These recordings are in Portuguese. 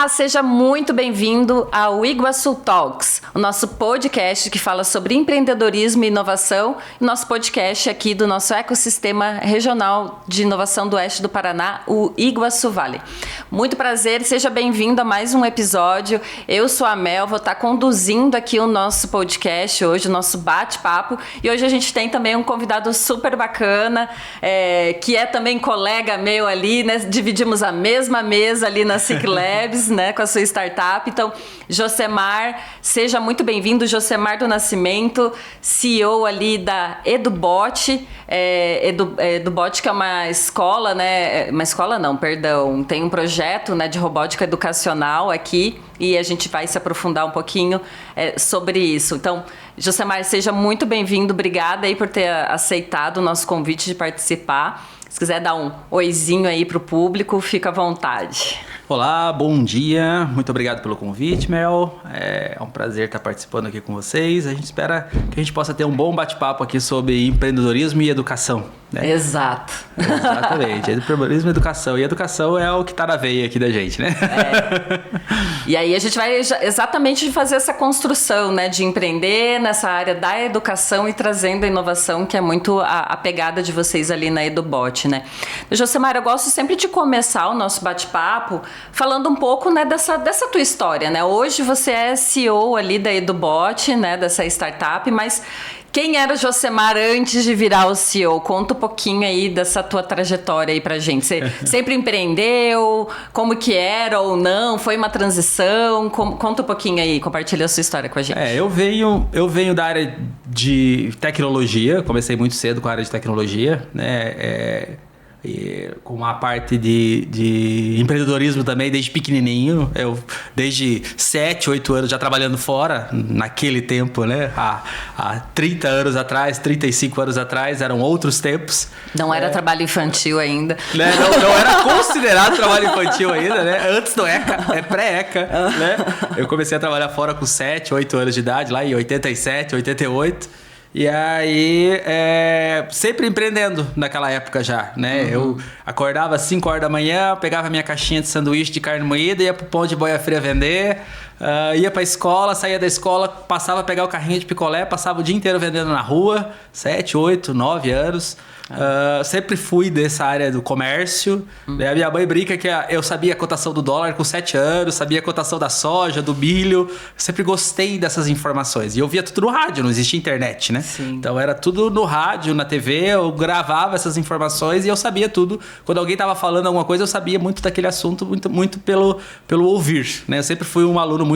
Seja muito bem-vindo ao Iguaçu Talks, o nosso podcast que fala sobre empreendedorismo e inovação, nosso podcast aqui do nosso ecossistema regional de inovação do oeste do Paraná, o Iguaçu Vale. Muito prazer, seja bem-vindo a mais um episódio. Eu sou a Mel, vou estar conduzindo aqui o nosso podcast hoje, o nosso bate-papo, e hoje a gente tem também um convidado super bacana, que é também colega meu ali, né? Dividimos a mesma mesa ali na SIC Labs, né, com a sua startup. Então, Josemar, seja muito bem-vindo. Josemar do Nascimento, CEO ali da EduBot. EduBot, que é uma escola, né? Uma escola não, perdão. Tem um projeto, né, de robótica educacional aqui e a gente vai se aprofundar um pouquinho sobre isso. Então, Josemar, seja muito bem-vindo. Obrigada aí por ter aceitado o nosso convite de participar. Se quiser dar um oizinho aí para o público, fica à vontade. Olá, bom dia. Muito obrigado pelo convite, Mel. É um prazer estar participando aqui com vocês. A gente espera que a gente possa ter um bom bate-papo aqui sobre empreendedorismo e educação, né? Exato. Exatamente. Empreendedorismo e educação. E educação é o que está na veia aqui da gente, né? E aí a gente vai exatamente fazer essa construção, né, de empreender nessa área da educação e trazendo a inovação, que é muito a pegada de vocês ali na EduBot, né? Josemar, eu gosto sempre de começar o nosso bate-papo falando um pouco, né, dessa tua história, né? Hoje você é CEO ali da EduBot, né, dessa startup, mas quem era o Josemar antes de virar o CEO? Conta um pouquinho aí dessa tua trajetória aí pra gente. Você sempre empreendeu? Como que era ou não? Foi uma transição? Conta um pouquinho aí, compartilha a sua história com a gente. Eu venho da área de tecnologia, comecei muito cedo com a área de tecnologia, né? E com a parte de empreendedorismo também, desde pequenininho. Eu, desde 7, 8 anos, já trabalhando fora, naquele tempo, né? Há 30 anos atrás, 35 anos atrás, eram outros tempos. Não era trabalho infantil ainda. Né? Não era considerado trabalho infantil ainda, né? Antes do ECA, é pré-ECA, né? Eu comecei a trabalhar fora com 7, 8 anos de idade, lá em 87, 88. E aí, sempre empreendendo naquela época já, né? Uhum. Eu acordava às 5 horas da manhã, pegava minha caixinha de sanduíche de carne moída, ia pro pão de boia fria vender, ia pra escola, saía da escola, passava a pegar o carrinho de picolé, passava o dia inteiro vendendo na rua, 7, 8, 9 anos. Sempre fui dessa área do comércio. A minha mãe brinca que eu sabia a cotação do dólar com 7 anos, sabia a cotação da soja, do milho. Sempre gostei dessas informações. E eu via tudo no rádio, não existia internet, né? Sim. Então era tudo no rádio, na TV, eu gravava essas informações e eu sabia tudo. Quando alguém estava falando alguma coisa, eu sabia muito daquele assunto, muito pelo ouvir, né? Eu sempre fui um aluno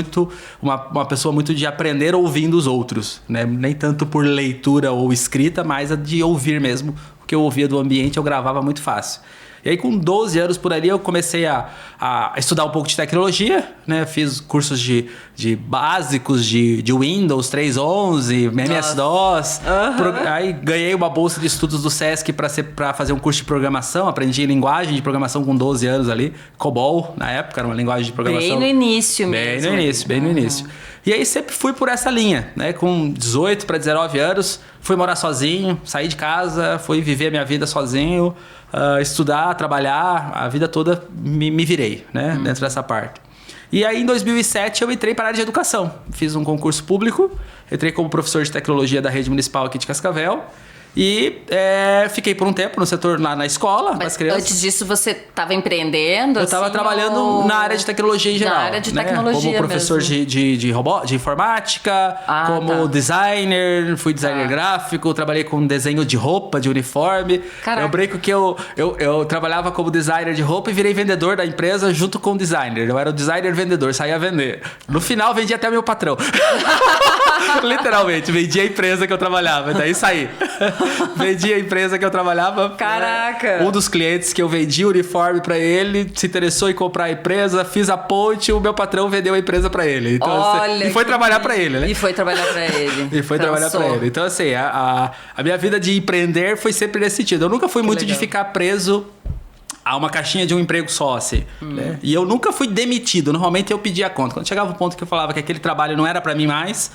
uma pessoa muito de aprender ouvindo os outros, né? Nem tanto por leitura ou escrita, mas de ouvir mesmo. Que eu ouvia do ambiente, eu gravava muito fácil. E aí, com 12 anos por ali, eu comecei a estudar um pouco de tecnologia, né? Fiz cursos de básicos de Windows 3.11, MS-DOS. Uhum. Aí ganhei uma bolsa de estudos do Sesc para fazer um curso de programação. Aprendi linguagem de programação com 12 anos ali. COBOL, na época, era uma linguagem de programação. Bem no início mesmo. Bem no início. E aí sempre fui por essa linha, né? Com 18 para 19 anos, fui morar sozinho, saí de casa, fui viver a minha vida sozinho, estudar, trabalhar, a vida toda me virei, né? Dentro dessa parte. E aí em 2007 eu entrei para a área de educação. Fiz um concurso público, entrei como professor de tecnologia da rede municipal aqui de Cascavel. E fiquei por um tempo no setor lá na escola, com as crianças. Antes disso você estava empreendendo? Eu estava trabalhando na área de tecnologia em geral. Na área de tecnologia como professor de informática, como designer, fui designer gráfico, trabalhei com desenho de roupa, de uniforme. Caraca. Eu brinco que eu trabalhava como designer de roupa e virei vendedor da empresa junto com o designer. Eu era o designer vendedor, saía a vender. No final vendi até meu patrão. Literalmente, vendi a empresa que eu trabalhava, daí saí. Vendi a empresa que eu trabalhava. Caraca! Um dos clientes que eu vendi o uniforme pra ele se interessou em comprar a empresa, fiz a ponte, o meu patrão vendeu a empresa pra ele. Então, olha, e foi trabalhar pra ele, né? E foi trabalhar pra ele. E foi trabalhar pra ele. Então, assim, a minha vida de empreender foi sempre nesse sentido. Eu nunca fui muito de ficar preso a uma caixinha de um emprego só, assim, né? E eu nunca fui demitido. Normalmente eu pedia conta. Quando chegava o ponto que eu falava que aquele trabalho não era pra mim mais,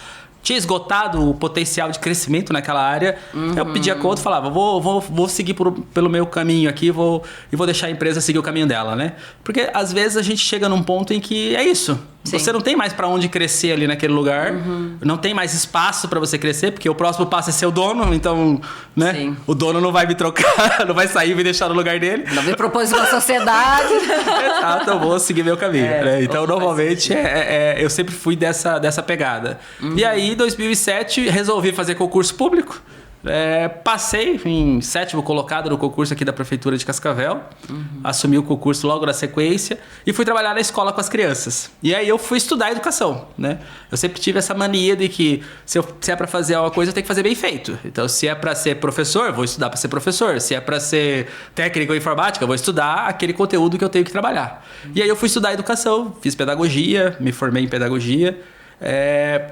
tinha esgotado o potencial de crescimento naquela área. Eu pedia conta e falava, vou seguir pelo meu caminho aqui, vou deixar a empresa seguir o caminho dela, né? Porque às vezes a gente chega num ponto em que é isso. Sim. Você não tem mais para onde crescer ali naquele lugar, não tem mais espaço para você crescer, porque o próximo passo é ser o dono, então, né? Sim. O dono não vai me trocar, não vai sair e me deixar no lugar dele. Não me propôs uma sociedade. Exato, eu vou seguir meu caminho. Né? Então, normalmente, eu sempre fui dessa pegada. E aí, em 2007, resolvi fazer concurso público. Passei em 7º colocado no concurso aqui da Prefeitura de Cascavel. Assumi o concurso logo na sequência e fui trabalhar na escola com as crianças. E aí eu fui estudar educação, né? Eu sempre tive essa mania de que se é para fazer alguma coisa, eu tenho que fazer bem feito. Então, se é para ser professor, eu vou estudar para ser professor. Se é para ser técnico em informática, eu vou estudar aquele conteúdo que eu tenho que trabalhar. E aí eu fui estudar educação, fiz pedagogia, me formei em pedagogia.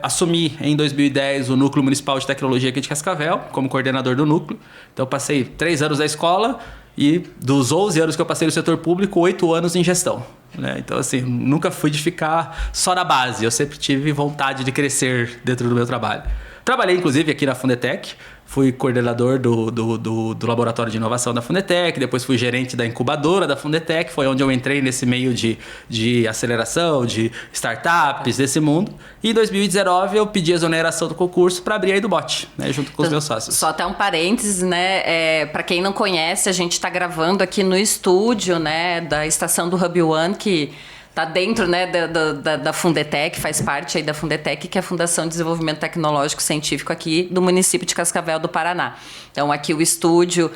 Assumi em 2010 o Núcleo Municipal de Tecnologia aqui de Cascavel como coordenador do núcleo. Então passei 3 anos na escola e dos 11 anos que eu passei no setor público, 8 anos em gestão, né? Então assim, nunca fui de ficar só na base, eu sempre tive vontade de crescer dentro do meu trabalho. Trabalhei inclusive aqui na Fundetec, fui coordenador do laboratório de inovação da Fundetec, depois fui gerente da incubadora da Fundetec, foi onde eu entrei nesse meio de aceleração, de startups, desse mundo. E em 2019 eu pedi a exoneração do concurso para abrir a EduBot, né, junto com os meus sócios. Só até um parênteses, né? Para quem não conhece, a gente está gravando aqui no estúdio, né, da estação do Hub One, que está dentro, né, da Fundetec, faz parte aí da Fundetec, que é a Fundação de Desenvolvimento Tecnológico Científico aqui do município de Cascavel do Paraná. Então, aqui o estúdio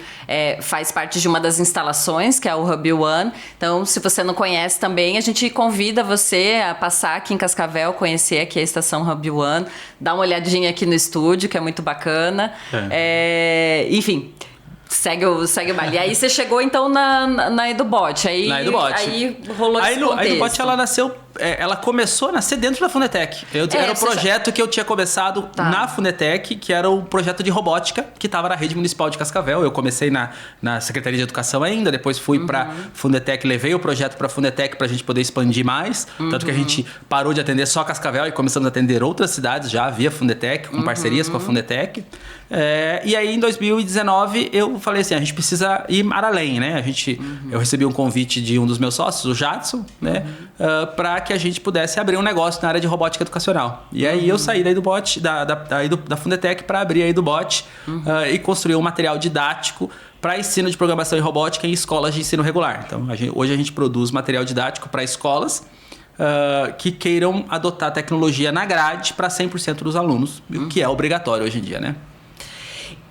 faz parte de uma das instalações, que é o Hub One. Então, se você não conhece também, a gente convida você a passar aqui em Cascavel, conhecer aqui a estação Hub One, dar uma olhadinha aqui no estúdio, que é muito bacana. Enfim... Segue o baile. E aí você chegou então na EduBot. Na EduBot. Aí rolou esse contexto. A EduBot, ela nasceu... ela começou a nascer dentro da Fundetec. Era o projeto que eu tinha começado na Fundetec, que era o projeto de robótica, que estava na rede municipal de Cascavel. Eu comecei na Secretaria de Educação ainda, depois fui para Fundetec, levei o projeto para Fundetec para a gente poder expandir mais. Tanto que a gente parou de atender só Cascavel e começamos a atender outras cidades já via Fundetec, com parcerias com a Fundetec. E aí, em 2019, eu falei assim, a gente precisa ir para além, né? Eu recebi um convite de um dos meus sócios, o Jadson, né? Para que a gente pudesse abrir um negócio na área de robótica educacional. E aí eu saí da EduBot, da Fundetec, para abrir a EduBot e construir um material didático para ensino de programação e robótica em escolas de ensino regular. Então, hoje a gente produz material didático para escolas que queiram adotar tecnologia na grade para 100% dos alunos, o que é obrigatório hoje em dia, né?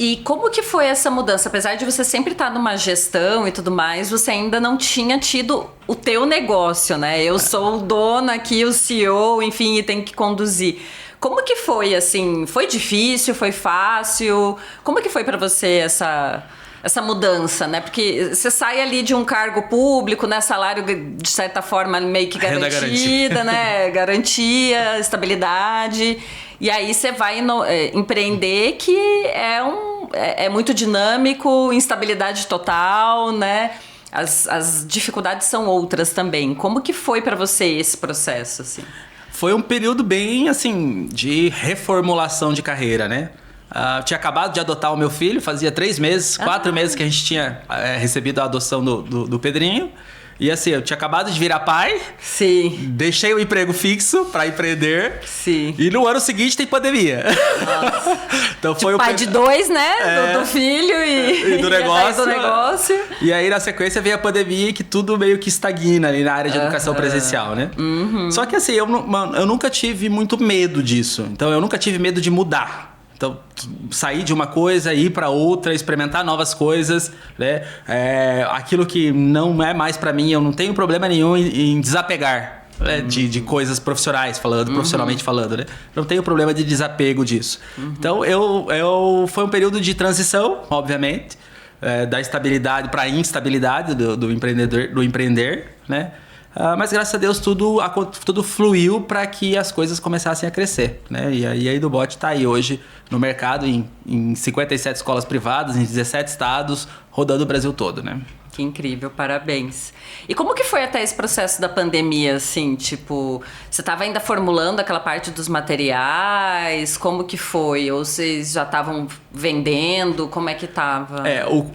E como que foi essa mudança? Apesar de você sempre estar numa gestão e tudo mais, você ainda não tinha tido o teu negócio, né? Eu sou o dono aqui, o CEO, enfim, e tenho que conduzir. Como que foi, assim? Foi difícil? Foi fácil? Como que foi para você essa mudança, né? Porque você sai ali de um cargo público, né? Salário, de certa forma, meio que garantida, né? Garantia, estabilidade. E aí você vai empreender, que é muito dinâmico, instabilidade total, né? As dificuldades são outras também. Como que foi para você esse processo, assim? Foi um período bem, assim, de reformulação de carreira, né? Tinha acabado de adotar o meu filho, fazia 3 meses, 4 meses que a gente tinha recebido a adoção do Pedrinho. E assim, eu tinha acabado de virar pai. Sim. Deixei o emprego fixo para empreender. Sim. E no ano seguinte tem pandemia. Nossa. Então foi pai de 2, né? Do filho e do negócio. E aí na sequência veio a pandemia, que tudo meio que estagna ali na área de educação presencial, né? Só que assim, eu nunca tive muito medo disso. Então eu nunca tive medo de mudar. Então, sair de uma coisa, ir para outra, experimentar novas coisas, né? Aquilo que não é mais para mim, eu não tenho problema nenhum em desapegar, né? De coisas profissionais profissionalmente falando, né? Não tenho problema de desapego disso. Então, foi um período de transição, obviamente, da estabilidade para a instabilidade do empreender, né? Mas graças a Deus tudo fluiu para que as coisas começassem a crescer, né? E aí a EduBot está aí hoje no mercado em 57 escolas privadas, em 17 estados, rodando o Brasil todo, né? Que incrível, parabéns. E como que foi até esse processo da pandemia, assim, tipo, você estava ainda formulando aquela parte dos materiais, como que foi? Ou vocês já estavam vendendo, como é que tava?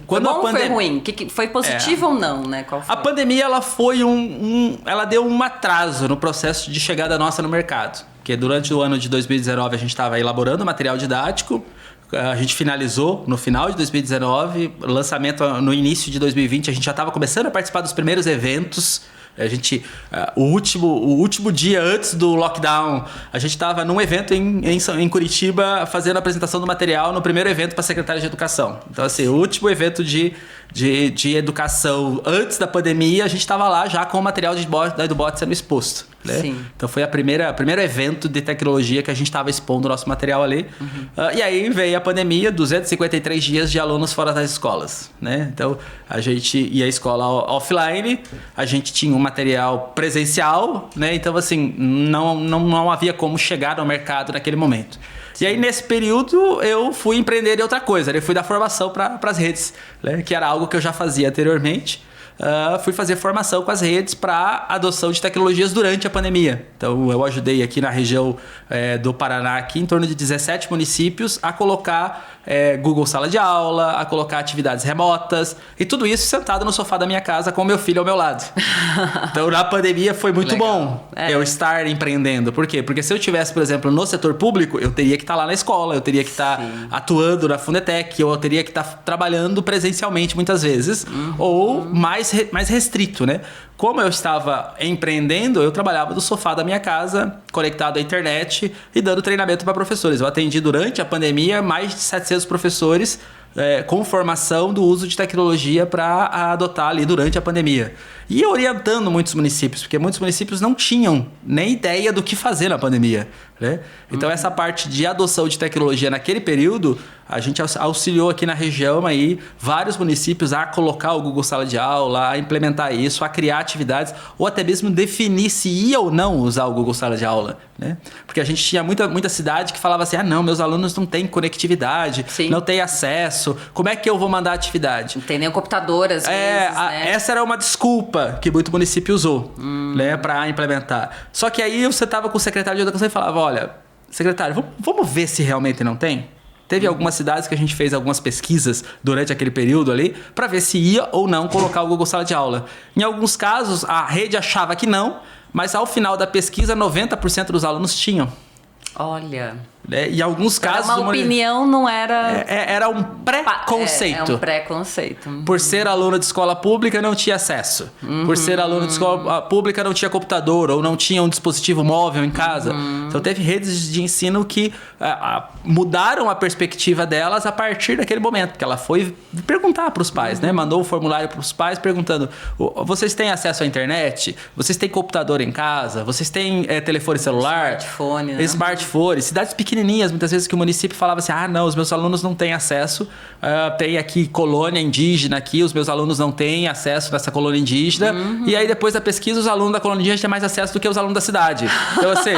Quando foi bom ou foi ruim? Foi positivo ou não, né? Qual foi? A pandemia, ela foi ela deu um atraso no processo de chegada nossa no mercado. Porque durante o ano de 2019 a gente estava elaborando material didático, a gente finalizou no final de 2019, lançamento no início de 2020, a gente já estava começando a participar dos primeiros eventos. A gente, o último dia antes do lockdown, a gente estava num evento em Curitiba fazendo a apresentação do material no primeiro evento para a Secretaria de Educação. Então, assim, o último evento de educação antes da pandemia, a gente estava lá já com o material da EduBot sendo exposto. Né? Sim. Então foi o primeiro evento de tecnologia que a gente estava expondo o nosso material ali. E aí veio a pandemia, 253 dias de alunos fora das escolas. Né? Então a gente ia à escola offline, a gente tinha um material presencial, né? Então assim, não havia como chegar ao mercado naquele momento. E aí, nesse período, eu fui empreender em outra coisa. Eu fui dar formação para as redes, né? Que era algo que eu já fazia anteriormente. Fui fazer formação com as redes para adoção de tecnologias durante a pandemia. Então, eu ajudei aqui na região do Paraná, aqui, em torno de 17 municípios, a colocar Google Sala de Aula, a colocar atividades remotas, e tudo isso sentado no sofá da minha casa com o meu filho ao meu lado. Então, na pandemia, foi muito bom eu estar empreendendo. Por quê? Porque se eu estivesse, por exemplo, no setor público, eu teria que estar lá na escola, eu teria que estar atuando na Fundetec, eu teria que estar trabalhando presencialmente muitas vezes, ou mais restrito, né? Como eu estava empreendendo, eu trabalhava do sofá da minha casa, conectado à internet e dando treinamento para professores. Eu atendi durante a pandemia mais de 700 professores com formação do uso de tecnologia para adotar ali durante a pandemia. E orientando muitos municípios, porque muitos municípios não tinham nem ideia do que fazer na pandemia. Né? Então, essa parte de adoção de tecnologia naquele período, a gente auxiliou aqui na região aí, vários municípios a colocar o Google Sala de Aula, a implementar isso, a criar atividades, ou até mesmo definir se ia ou não usar o Google Sala de Aula. Né? Porque a gente tinha muita cidade que falava assim, não, meus alunos não têm conectividade, não têm acesso, como é que eu vou mandar atividade? Não tem nem um computador, às vezes, né? Essa era uma desculpa que muito município usou, né, para implementar. Só que aí você estava com o secretário de Educação e falava, olha, secretário, vamos ver se realmente não tem? Teve algumas cidades que a gente fez algumas pesquisas durante aquele período ali para ver se ia ou não colocar o Google Sala de Aula. Em alguns casos, a rede achava que não, mas ao final da pesquisa, 90% dos alunos tinham. Olha... Em alguns casos... Uma opinião não era... Era um pré-conceito. É um pré-conceito. Por ser aluno de escola pública, não tinha acesso. Por ser aluno de escola pública, não tinha computador ou não tinha um dispositivo móvel em casa. Então, teve redes de ensino que mudaram a perspectiva delas a partir daquele momento. Porque ela foi perguntar para os pais, né? Mandou um formulário para os pais perguntando, vocês têm acesso à internet? Vocês têm computador em casa? Vocês têm telefone celular? Smartphone, né? Smartphone. Cidades pequenas, muitas vezes que o município falava assim, não, os meus alunos não têm acesso, tem aqui colônia indígena aqui, os meus alunos não têm acesso nessa colônia indígena, e aí depois da pesquisa os alunos da colônia indígena têm mais acesso do que os alunos da cidade. Então assim,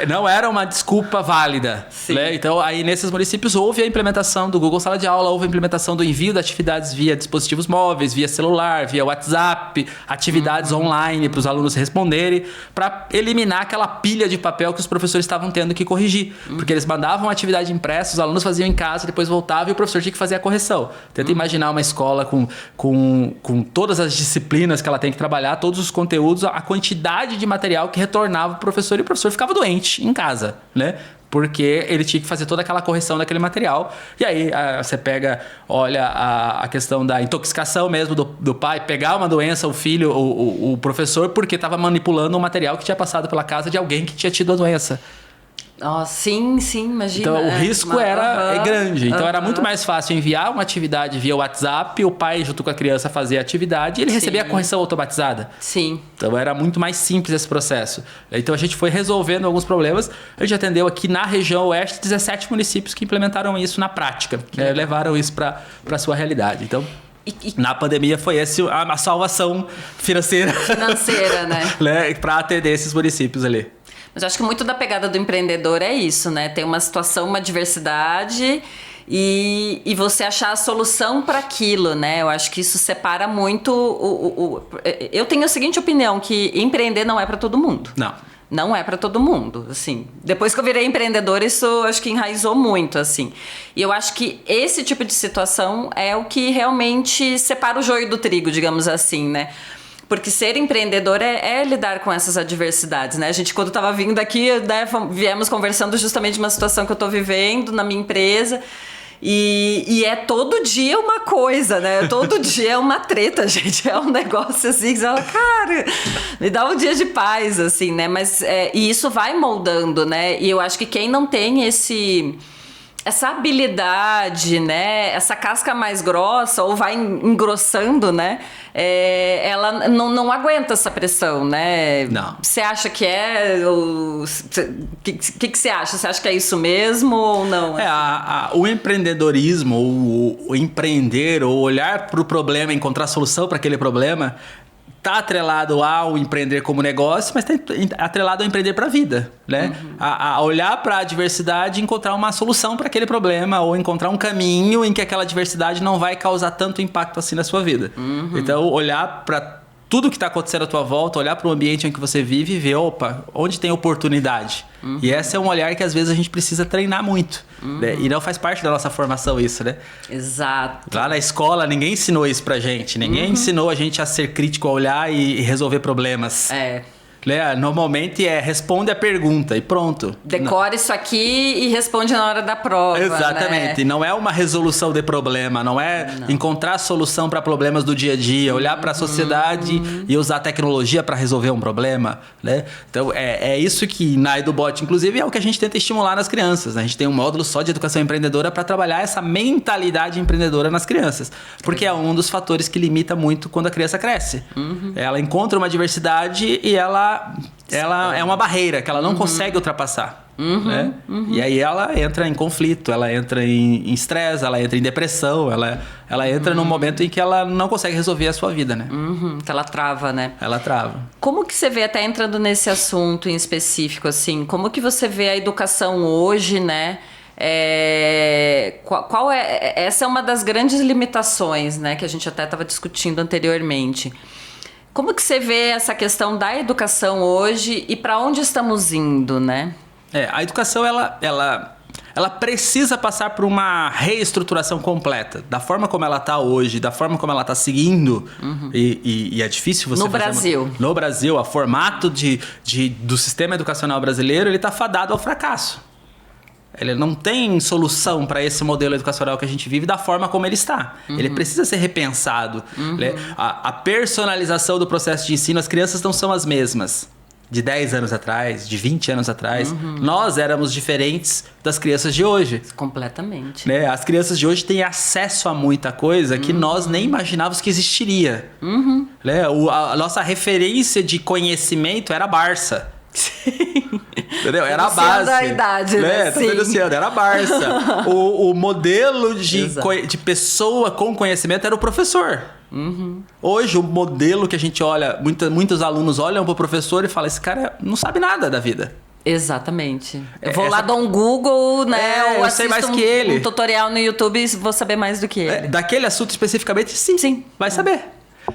não era uma desculpa válida. Né? Então aí nesses municípios houve a implementação do Google Sala de Aula, houve a implementação do envio de atividades via dispositivos móveis, via celular, via WhatsApp, atividades online para os alunos responderem, para eliminar aquela pilha de papel que os professores estavam tendo que corrigir. Porque eles mandavam a atividade impressa, os alunos faziam em casa, depois voltavam e o professor tinha que fazer a correção. Tenta imaginar uma escola com todas as disciplinas que ela tem que trabalhar, todos os conteúdos, a quantidade de material que retornava o professor e o professor ficava doente em casa, né? Porque ele tinha que fazer toda aquela correção daquele material. E aí você olha a questão da intoxicação mesmo do pai, pegar uma doença, o filho, o professor, porque estava manipulando um material que tinha passado pela casa de alguém que tinha tido a doença. Sim, imagina. Então o risco era grande. Então era muito mais fácil enviar uma atividade via WhatsApp, o pai junto com a criança fazer a atividade e ele recebia a correção automatizada. Sim. Então era muito mais simples esse processo. Então a gente foi resolvendo alguns problemas. A gente atendeu aqui na região oeste 17 municípios que implementaram isso na prática, levaram isso para a sua realidade. Então... na pandemia foi essa a salvação financeira. Né? Para atender esses municípios ali. Mas eu acho que muito da pegada do empreendedor é isso, né? Tem uma situação, uma diversidade e você achar a solução para aquilo, né? Eu acho que isso separa muito eu tenho a seguinte opinião, que empreender não é para todo mundo. Não é para todo mundo, assim. Depois que eu virei empreendedora, isso acho que enraizou muito, assim. E eu acho que esse tipo de situação é o que realmente separa o joio do trigo, digamos assim, né? Porque ser empreendedor é lidar com essas adversidades, né? A gente, quando estava vindo aqui, né, viemos conversando justamente de uma situação que eu estou vivendo na minha empresa. E é todo dia uma coisa, né? Todo dia é uma treta, gente. É um negócio assim que você fala, cara, me dá um dia de paz, assim, né? Mas e isso vai moldando, né? E eu acho que quem não tem essa habilidade, né? Essa casca mais grossa, ou vai engrossando, né? Ela não aguenta essa pressão, né? Não. Você acha que é? O que você acha? Você acha que é isso mesmo ou não? O empreendedorismo, o empreender, ou olhar para o problema, encontrar solução para aquele problema, tá atrelado ao empreender como negócio, mas tá atrelado ao empreender para a vida, né? A olhar para a adversidade e encontrar uma solução para aquele problema, ou encontrar um caminho em que aquela adversidade não vai causar tanto impacto assim na sua vida. Então, olhar para tudo que está acontecendo à tua volta, olhar para o ambiente em que você vive e ver, opa, onde tem oportunidade. E esse é um olhar que às vezes a gente precisa treinar muito. Né? E não faz parte da nossa formação isso, né? Exato. Lá na escola ninguém ensinou isso pra gente. Ninguém ensinou a gente a ser crítico, a olhar e resolver problemas. Né? Normalmente responde a pergunta e pronto. Decora isso aqui e responde na hora da prova. Exatamente. Né? Não é uma resolução de problema, não é encontrar solução para problemas do dia a dia, olhar para a sociedade e usar a tecnologia para resolver um problema. Né? Então, é isso que na EduBot, inclusive, é o que a gente tenta estimular nas crianças. Né? A gente tem um módulo só de educação empreendedora para trabalhar essa mentalidade empreendedora nas crianças. Porque é um dos fatores que limita muito quando a criança cresce. Ela encontra uma diversidade e ela é uma barreira que ela não consegue ultrapassar. Né? E aí ela entra em conflito, ela entra em estresse, ela entra em depressão, ela entra num momento em que ela não consegue resolver a sua vida, né? Que ela trava, né? Ela trava. Como que você vê, até entrando nesse assunto em específico, assim, como que você vê a educação hoje, né? Essa é uma das grandes limitações, né? Que a gente até estava discutindo anteriormente. Como que você vê essa questão da educação hoje e para onde estamos indo, né? A educação, ela precisa passar por uma reestruturação completa. Da forma como ela está hoje, da forma como ela está seguindo. E é difícil você no fazer... Brasil. No Brasil, o formato do sistema educacional brasileiro, ele está fadado ao fracasso. Ele não tem solução para esse modelo educacional que a gente vive da forma como ele está. Ele precisa ser repensado. Né? A personalização do processo de ensino, as crianças não são as mesmas. De 10 anos atrás, de 20 anos atrás. Nós éramos diferentes das crianças de hoje. Completamente. Né? As crianças de hoje têm acesso a muita coisa que nós nem imaginávamos que existiria. Né? A nossa referência de conhecimento era a Barça. Sim. Entendeu? Era a base. Da idade, né? Tá denunciando, era a Barça. O modelo de pessoa com conhecimento era o professor. Hoje, o modelo que a gente olha, muitos alunos olham para o professor e falam, esse cara não sabe nada da vida. Exatamente. Eu vou lá, dou um Google, né? Eu sei mais que ele. Um tutorial no YouTube e vou saber mais do que ele. Daquele assunto especificamente, sim. Vai saber.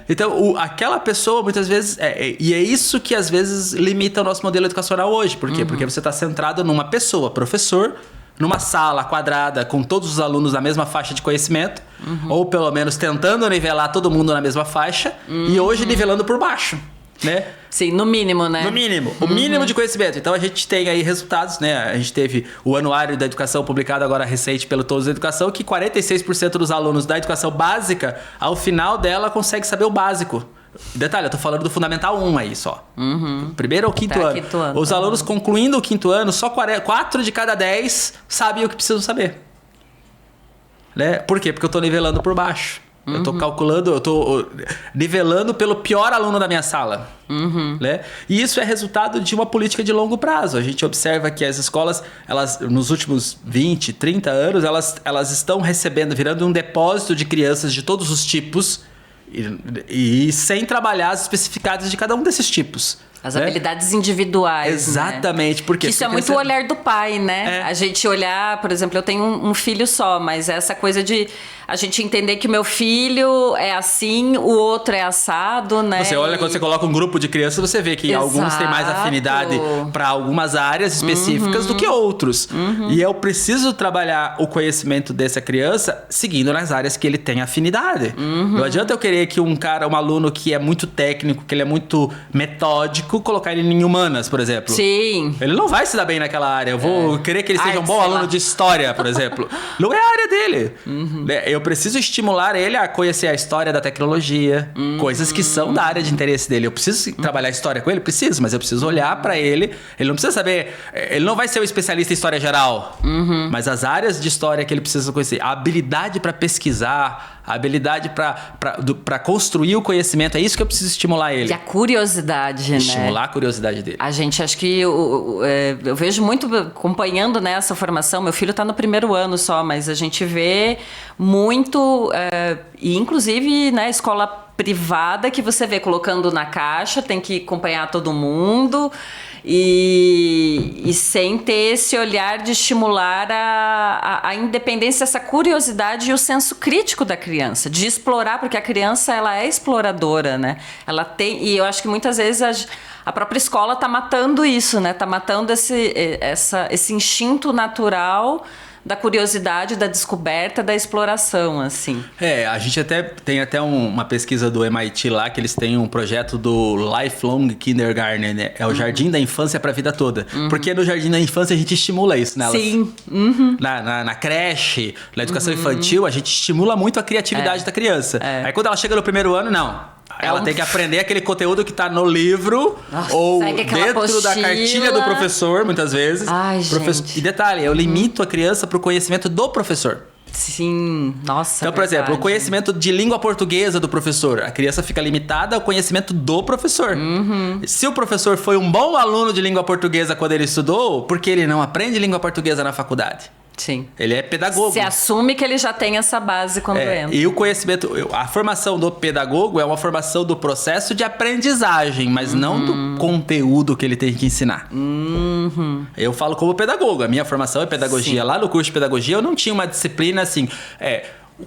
Então, aquela pessoa, muitas vezes... E é isso que, às vezes, limita o nosso modelo educacional hoje. Por quê? Porque você está centrado numa pessoa, professor, numa sala quadrada, com todos os alunos na mesma faixa de conhecimento, ou, pelo menos, tentando nivelar todo mundo na mesma faixa, e hoje nivelando por baixo. Né? Sim, no mínimo, né? No mínimo. O mínimo de conhecimento. Então, a gente tem aí resultados, né? A gente teve o Anuário da Educação publicado agora recente pelo Todos da Educação, que 46% dos alunos da educação básica, ao final dela, consegue saber o básico. Detalhe, eu tô falando do Fundamental 1 aí só. Primeiro ou quinto ano. Quinto ano. Os alunos concluindo o quinto ano, só 4 de cada 10 sabem o que precisam saber. Né? Por quê? Porque eu tô nivelando por baixo. Eu tô calculando, eu tô nivelando pelo pior aluno da minha sala. Né? E isso é resultado de uma política de longo prazo. A gente observa que as escolas, elas, nos últimos 20, 30 anos, elas estão recebendo, virando um depósito de crianças de todos os tipos e sem trabalhar as especificidades de cada um desses tipos. As habilidades individuais, exatamente, né? porque isso é muito o olhar do pai, né? A gente olhar, por exemplo, eu tenho um filho só, mas essa coisa de a gente entender que o meu filho é assim, o outro é assado, né? Você olha, quando você coloca um grupo de crianças, você vê que alguns têm mais afinidade para algumas áreas específicas do que outros. E eu preciso trabalhar o conhecimento dessa criança seguindo nas áreas que ele tem afinidade. Não adianta eu querer que um aluno que é muito técnico, que ele é muito metódico, colocar ele em humanas, por exemplo. Sim. Ele não vai se dar bem naquela área. Eu vou querer que ele seja um bom aluno de história, por exemplo. Não é a área dele. Eu preciso estimular ele a conhecer a história da tecnologia, coisas que são da área de interesse dele. Eu preciso trabalhar história com ele? Preciso, mas eu preciso olhar para ele. Ele não precisa saber... Ele não vai ser um especialista em história geral, mas as áreas de história que ele precisa conhecer. A habilidade para pesquisar, a habilidade para construir o conhecimento. É isso que eu preciso estimular ele. E a curiosidade, né? Estimular a curiosidade dele. A gente, acho que... eu vejo muito acompanhando nessa formação. Meu filho está no 1º ano só, mas a gente vê muito... e inclusive, né, escola privada que você vê colocando na caixa, tem que acompanhar todo mundo... E sem ter esse olhar de estimular a independência, essa curiosidade e o senso crítico da criança, de explorar, porque a criança ela é exploradora, né? Ela tem, e eu acho que muitas vezes a própria escola está matando isso, né? Está matando esse instinto natural da curiosidade, da descoberta, da exploração, assim. A gente tem uma pesquisa do MIT lá, que eles têm um projeto do Lifelong Kindergarten, né? É o jardim da infância para a vida toda. Porque no jardim da infância a gente estimula isso nelas. Sim. Na creche, na educação infantil, a gente estimula muito a criatividade da criança. Aí quando ela chega no 1º ano, não. Ela tem que aprender aquele conteúdo que está no livro ou dentro da cartilha do professor, muitas vezes. Ai, gente. E detalhe, eu limito a criança para o conhecimento do professor. Sim, nossa. Então, por exemplo, o conhecimento de língua portuguesa do professor. A criança fica limitada ao conhecimento do professor. Se o professor foi um bom aluno de língua portuguesa quando ele estudou, por que ele não aprende língua portuguesa na faculdade? Sim. Ele é pedagogo. Se assume que ele já tem essa base quando entra. E o conhecimento, a formação do pedagogo é uma formação do processo de aprendizagem, mas não do conteúdo que ele tem que ensinar. Eu falo como pedagogo, a minha formação é pedagogia. Sim. Lá no curso de pedagogia eu não tinha uma disciplina assim,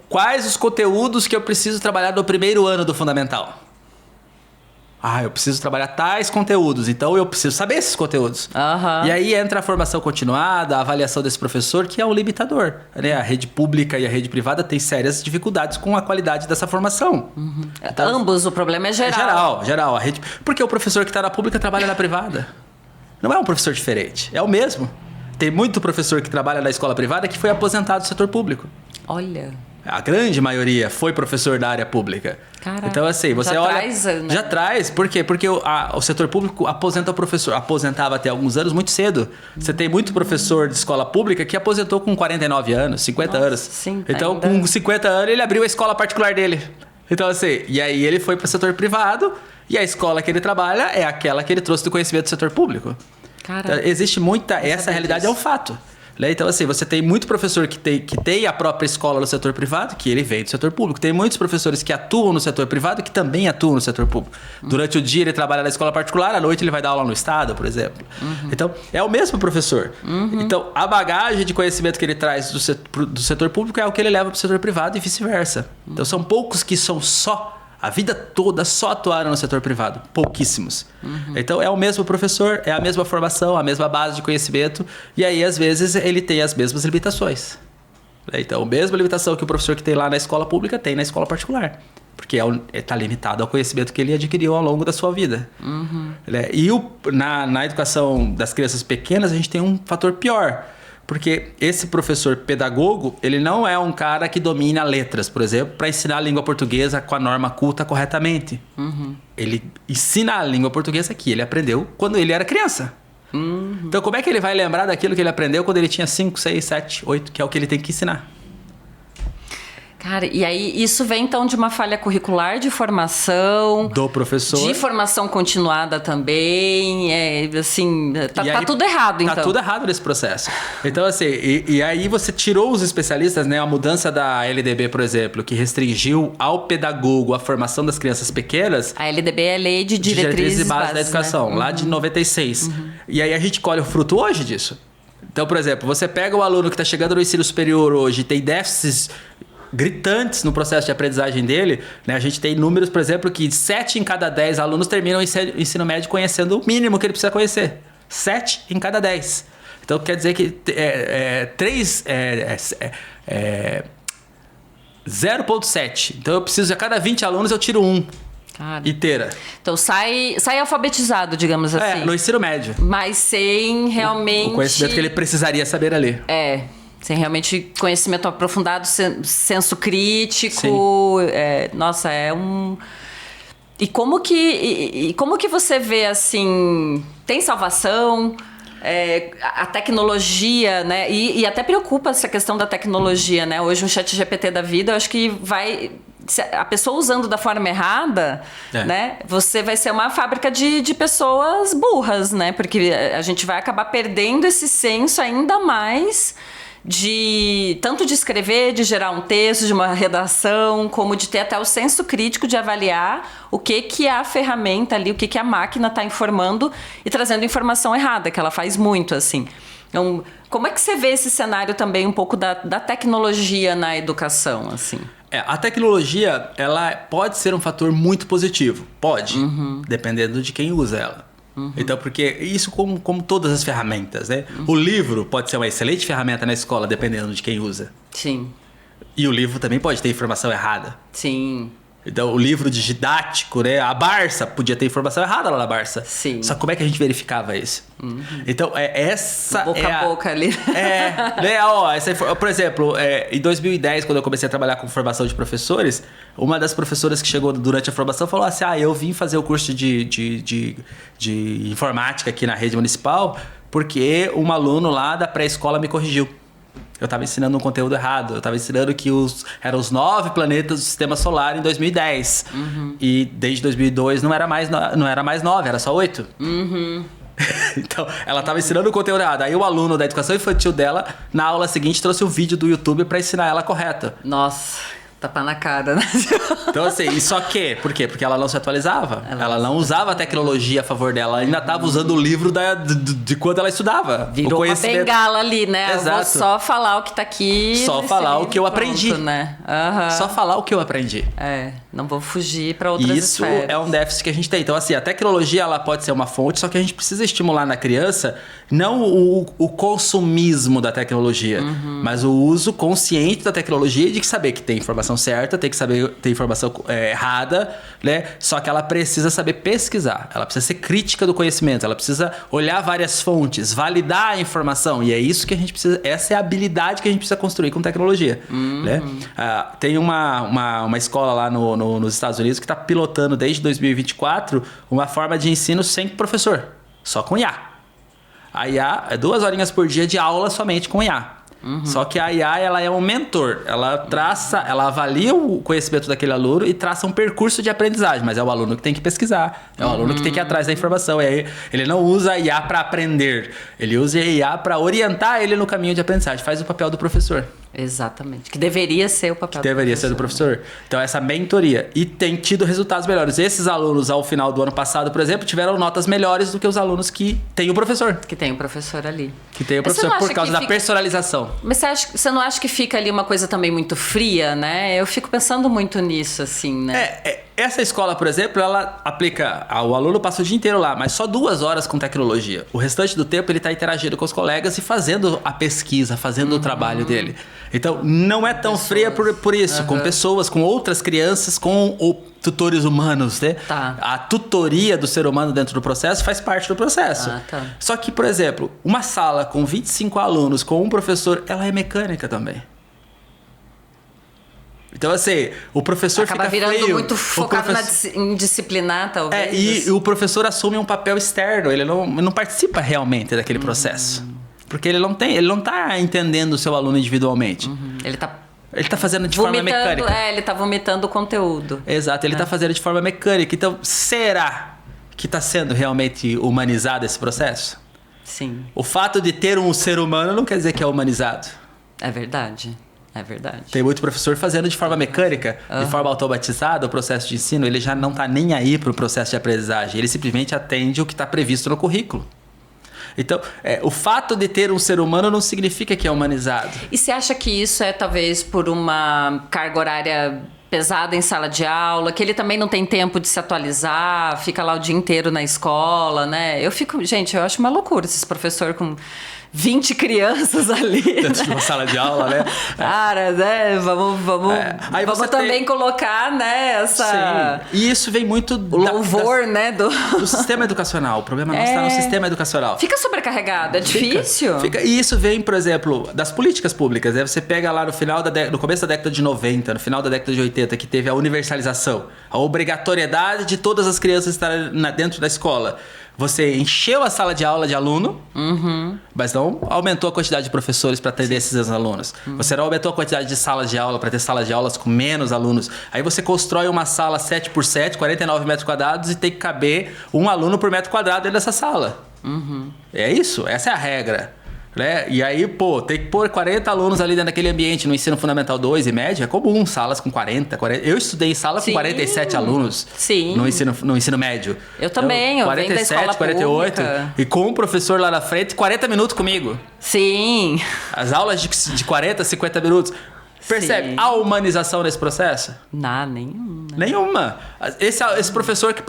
quais os conteúdos que eu preciso trabalhar no 1º ano do fundamental? Eu preciso trabalhar tais conteúdos, então eu preciso saber esses conteúdos. E aí entra a formação continuada, a avaliação desse professor, que é um limitador. Né? A rede pública e a rede privada têm sérias dificuldades com a qualidade dessa formação. Então, ambos, o problema é geral. Geral. Porque o professor que está na pública trabalha na privada. Não é um professor diferente, é o mesmo. Tem muito professor que trabalha na escola privada que foi aposentado do setor público. Olha... A grande maioria foi professor da área pública. Caraca, então, assim, você já olha... Traz, né? Já traz. Por quê? Porque o setor público aposenta o professor. Aposentava até alguns anos muito cedo. Você tem muito professor de escola pública que aposentou com 49 anos, 50 anos. Sim, então, ainda... com 50 anos, ele abriu a escola particular dele. Então, assim... E aí, ele foi para o setor privado. E a escola que ele trabalha é aquela que ele trouxe do conhecimento do setor público. Então, existe muita... Essa realidade é um fato. Então, assim, você tem muito professor que tem a própria escola no setor privado, que ele vem do setor público. Tem muitos professores que atuam no setor privado, que também atuam no setor público. Durante o dia ele trabalha na escola particular, à noite ele vai dar aula no Estado, por exemplo. Então, é o mesmo professor. Então, a bagagem de conhecimento que ele traz do setor público é o que ele leva para o setor privado e vice-versa. Então, são poucos que são a vida toda só atuaram no setor privado. Pouquíssimos. Então, é o mesmo professor, é a mesma formação, a mesma base de conhecimento. E aí, às vezes, ele tem as mesmas limitações. Então, a mesma limitação que o professor que tem lá na escola pública tem na escola particular. Porque está limitado ao conhecimento que ele adquiriu ao longo da sua vida. E na educação das crianças pequenas, a gente tem um fator pior. Porque esse professor pedagogo, ele não é um cara que domina letras, por exemplo, para ensinar a língua portuguesa com a norma culta corretamente. Ele ensina a língua portuguesa que ele aprendeu quando ele era criança. Então, como é que ele vai lembrar daquilo que ele aprendeu quando ele tinha 5, 6, 7, 8, que é o que ele tem que ensinar? Cara, e aí isso vem então de uma falha curricular de formação... Do professor. De formação continuada também, assim, tá tudo errado então. Tá tudo errado nesse processo. Então assim, e aí você tirou os especialistas, né? A mudança da LDB, por exemplo, que restringiu ao pedagogo a formação das crianças pequenas. A LDB é a Lei de Diretrizes e Bases da Educação, né? lá de 96. E aí a gente colhe o fruto hoje disso. Então, por exemplo, você pega o aluno que está chegando no ensino superior hoje e tem déficits gritantes no processo de aprendizagem dele, né? A gente tem números, por exemplo, que 7 em cada 10 alunos terminam o ensino médio conhecendo o mínimo que ele precisa conhecer. 7 em cada 10. Então, quer dizer que 0,7. Então, eu preciso, a cada 20 alunos, eu tiro 1. Cara. Inteira. Então sai alfabetizado, digamos assim. No ensino médio. Mas sem realmente... O conhecimento que ele precisaria saber ali. Sem realmente conhecimento aprofundado, senso crítico. Nossa, é um... E como que você vê, assim... Tem salvação... a tecnologia, né? E até preocupa essa questão da tecnologia, né? Hoje um ChatGPT da vida, eu acho que vai... A pessoa usando da forma errada, né? Você vai ser uma fábrica de pessoas burras, né? Porque a gente vai acabar perdendo esse senso ainda mais tanto de escrever, de gerar um texto, de uma redação, como de ter até o senso crítico de avaliar o que a ferramenta ali, o que a máquina está informando e trazendo informação errada, que ela faz muito, assim. Então, como é que você vê esse cenário também um pouco da tecnologia na educação, assim? A tecnologia, ela pode ser um fator muito positivo. Pode, dependendo de quem usa ela. Então, porque isso como todas as ferramentas, né? O livro pode ser uma excelente ferramenta na escola, dependendo de quem usa. Sim. E o livro também pode ter informação errada. Sim. Então, o livro de didático, né? A Barça podia ter informação errada lá na Barça. Sim. Só como é que a gente verificava isso? Então, essa boca a boca ali. Por exemplo, em 2010, quando eu comecei a trabalhar com formação de professores, uma das professoras que chegou durante a formação falou assim, eu vim fazer o curso de informática aqui na rede municipal porque um aluno lá da pré-escola me corrigiu. Eu estava ensinando um conteúdo errado. Eu estava ensinando que eram os 9 planetas do Sistema Solar em 2010. E desde 2002 não era mais 9, era só 8. Então, ela estava ensinando o conteúdo errado. Aí o aluno da educação infantil dela, na aula seguinte, trouxe um vídeo do YouTube para ensinar ela correta. Nossa... Tapa na cara, né? Então, assim, só que... Por quê? Porque ela não se atualizava. Ela não usava a tecnologia a favor dela. Ela ainda estava usando o livro de quando ela estudava. Virou uma bengala ali, né? Exato. Eu vou só falar o que tá aqui. Só falar o que eu aprendi. Né? Só falar o que eu aprendi. Não vou fugir para outras esferas. Isso é um déficit que a gente tem. Então, assim, a tecnologia ela pode ser uma fonte, só que a gente precisa estimular na criança não o consumismo da tecnologia, mas o uso consciente da tecnologia e de saber que tem informação certa, tem que saber ter informação errada, né? Só que ela precisa saber pesquisar, ela precisa ser crítica do conhecimento, ela precisa olhar várias fontes, validar a informação, e é isso que a gente precisa, essa é a habilidade que a gente precisa construir com tecnologia, né? Tem uma escola lá nos Estados Unidos que está pilotando desde 2024 uma forma de ensino sem professor, só com IA. A IA é 2 horinhas por dia de aula somente com IA. Só que a IA ela é um mentor, ela avalia o conhecimento daquele aluno e traça um percurso de aprendizagem, mas é o aluno que tem que pesquisar, é o aluno que tem que ir atrás da informação. E aí, ele não usa a IA para aprender, ele usa a IA para orientar ele no caminho de aprendizagem, faz o papel do professor. Exatamente, que deveria ser o papel ser do professor. Então, essa mentoria. E tem tido resultados melhores. Esses alunos, ao final do ano passado, por exemplo, tiveram notas melhores do que os alunos que têm o professor. Que tem o professor ali. Que tem o professor por causa da personalização. Mas você não acha que fica ali uma coisa também muito fria, né? Eu fico pensando muito nisso, assim, né? Essa escola, por exemplo, ela aplica... O aluno passa o dia inteiro lá, mas só 2 horas com tecnologia. O restante do tempo ele está interagindo com os colegas e fazendo a pesquisa, fazendo o trabalho dele. Então, não é tão fria por isso. Com pessoas, com outras crianças, com tutores humanos, né? A tutoria do ser humano dentro do processo faz parte do processo. Só que, por exemplo, uma sala com 25 alunos, com um professor, ela é mecânica também. Então, assim, o professor acaba fica virando muito focado em disciplinar, talvez. E o professor assume um papel externo, ele não participa realmente daquele processo. Porque ele não tá entendendo o seu aluno individualmente. Ele tá Ele está fazendo de forma mecânica. Ele está vomitando o conteúdo. Exato, ele está fazendo de forma mecânica. Então, será que está sendo realmente humanizado esse processo? Sim. O fato de ter um ser humano não quer dizer que é humanizado. É verdade. É verdade. Tem muito professor fazendo de forma mecânica, de forma automatizada, o processo de ensino. Ele já não está nem aí para o processo de aprendizagem. Ele simplesmente atende o que está previsto no currículo. Então, o fato de ter um ser humano não significa que é humanizado. E você acha que isso é talvez por uma carga horária pesada em sala de aula, que ele também não tem tempo de se atualizar, fica lá o dia inteiro na escola, né? Gente, eu acho uma loucura esses professores com 20 crianças ali. Dentro de uma sala de aula, né? Cara, né? Vamos também colocar, né? Essa... Sim. E isso vem muito... O louvor, né? Do sistema educacional. O problema não está no sistema educacional. Fica sobrecarregado, é difícil. Fica. E isso vem, por exemplo, das políticas públicas. Né? Você pega lá no começo da década de 90, no final da década de 80, que teve a universalização, a obrigatoriedade de todas as crianças estarem dentro da escola. Você encheu a sala de aula de aluno, mas não aumentou a quantidade de professores para atender esses alunos. Você não aumentou a quantidade de salas de aula para ter salas de aulas com menos alunos. Aí você constrói uma sala 7x7, 49 metros quadrados e tem que caber um aluno por metro quadrado dentro dessa sala. É isso, essa é a regra. Né? E aí, tem que pôr 40 alunos ali dentro daquele ambiente no ensino fundamental 2 e médio. É comum, salas com 40. Eu estudei em sala com 47 alunos no ensino médio. Eu também, eu venho da escola 48. pública. E com um professor lá na frente, 40 minutos comigo. Sim. As aulas de 40, 50 minutos. Percebe a humanização nesse processo? Nenhuma. Esse professor que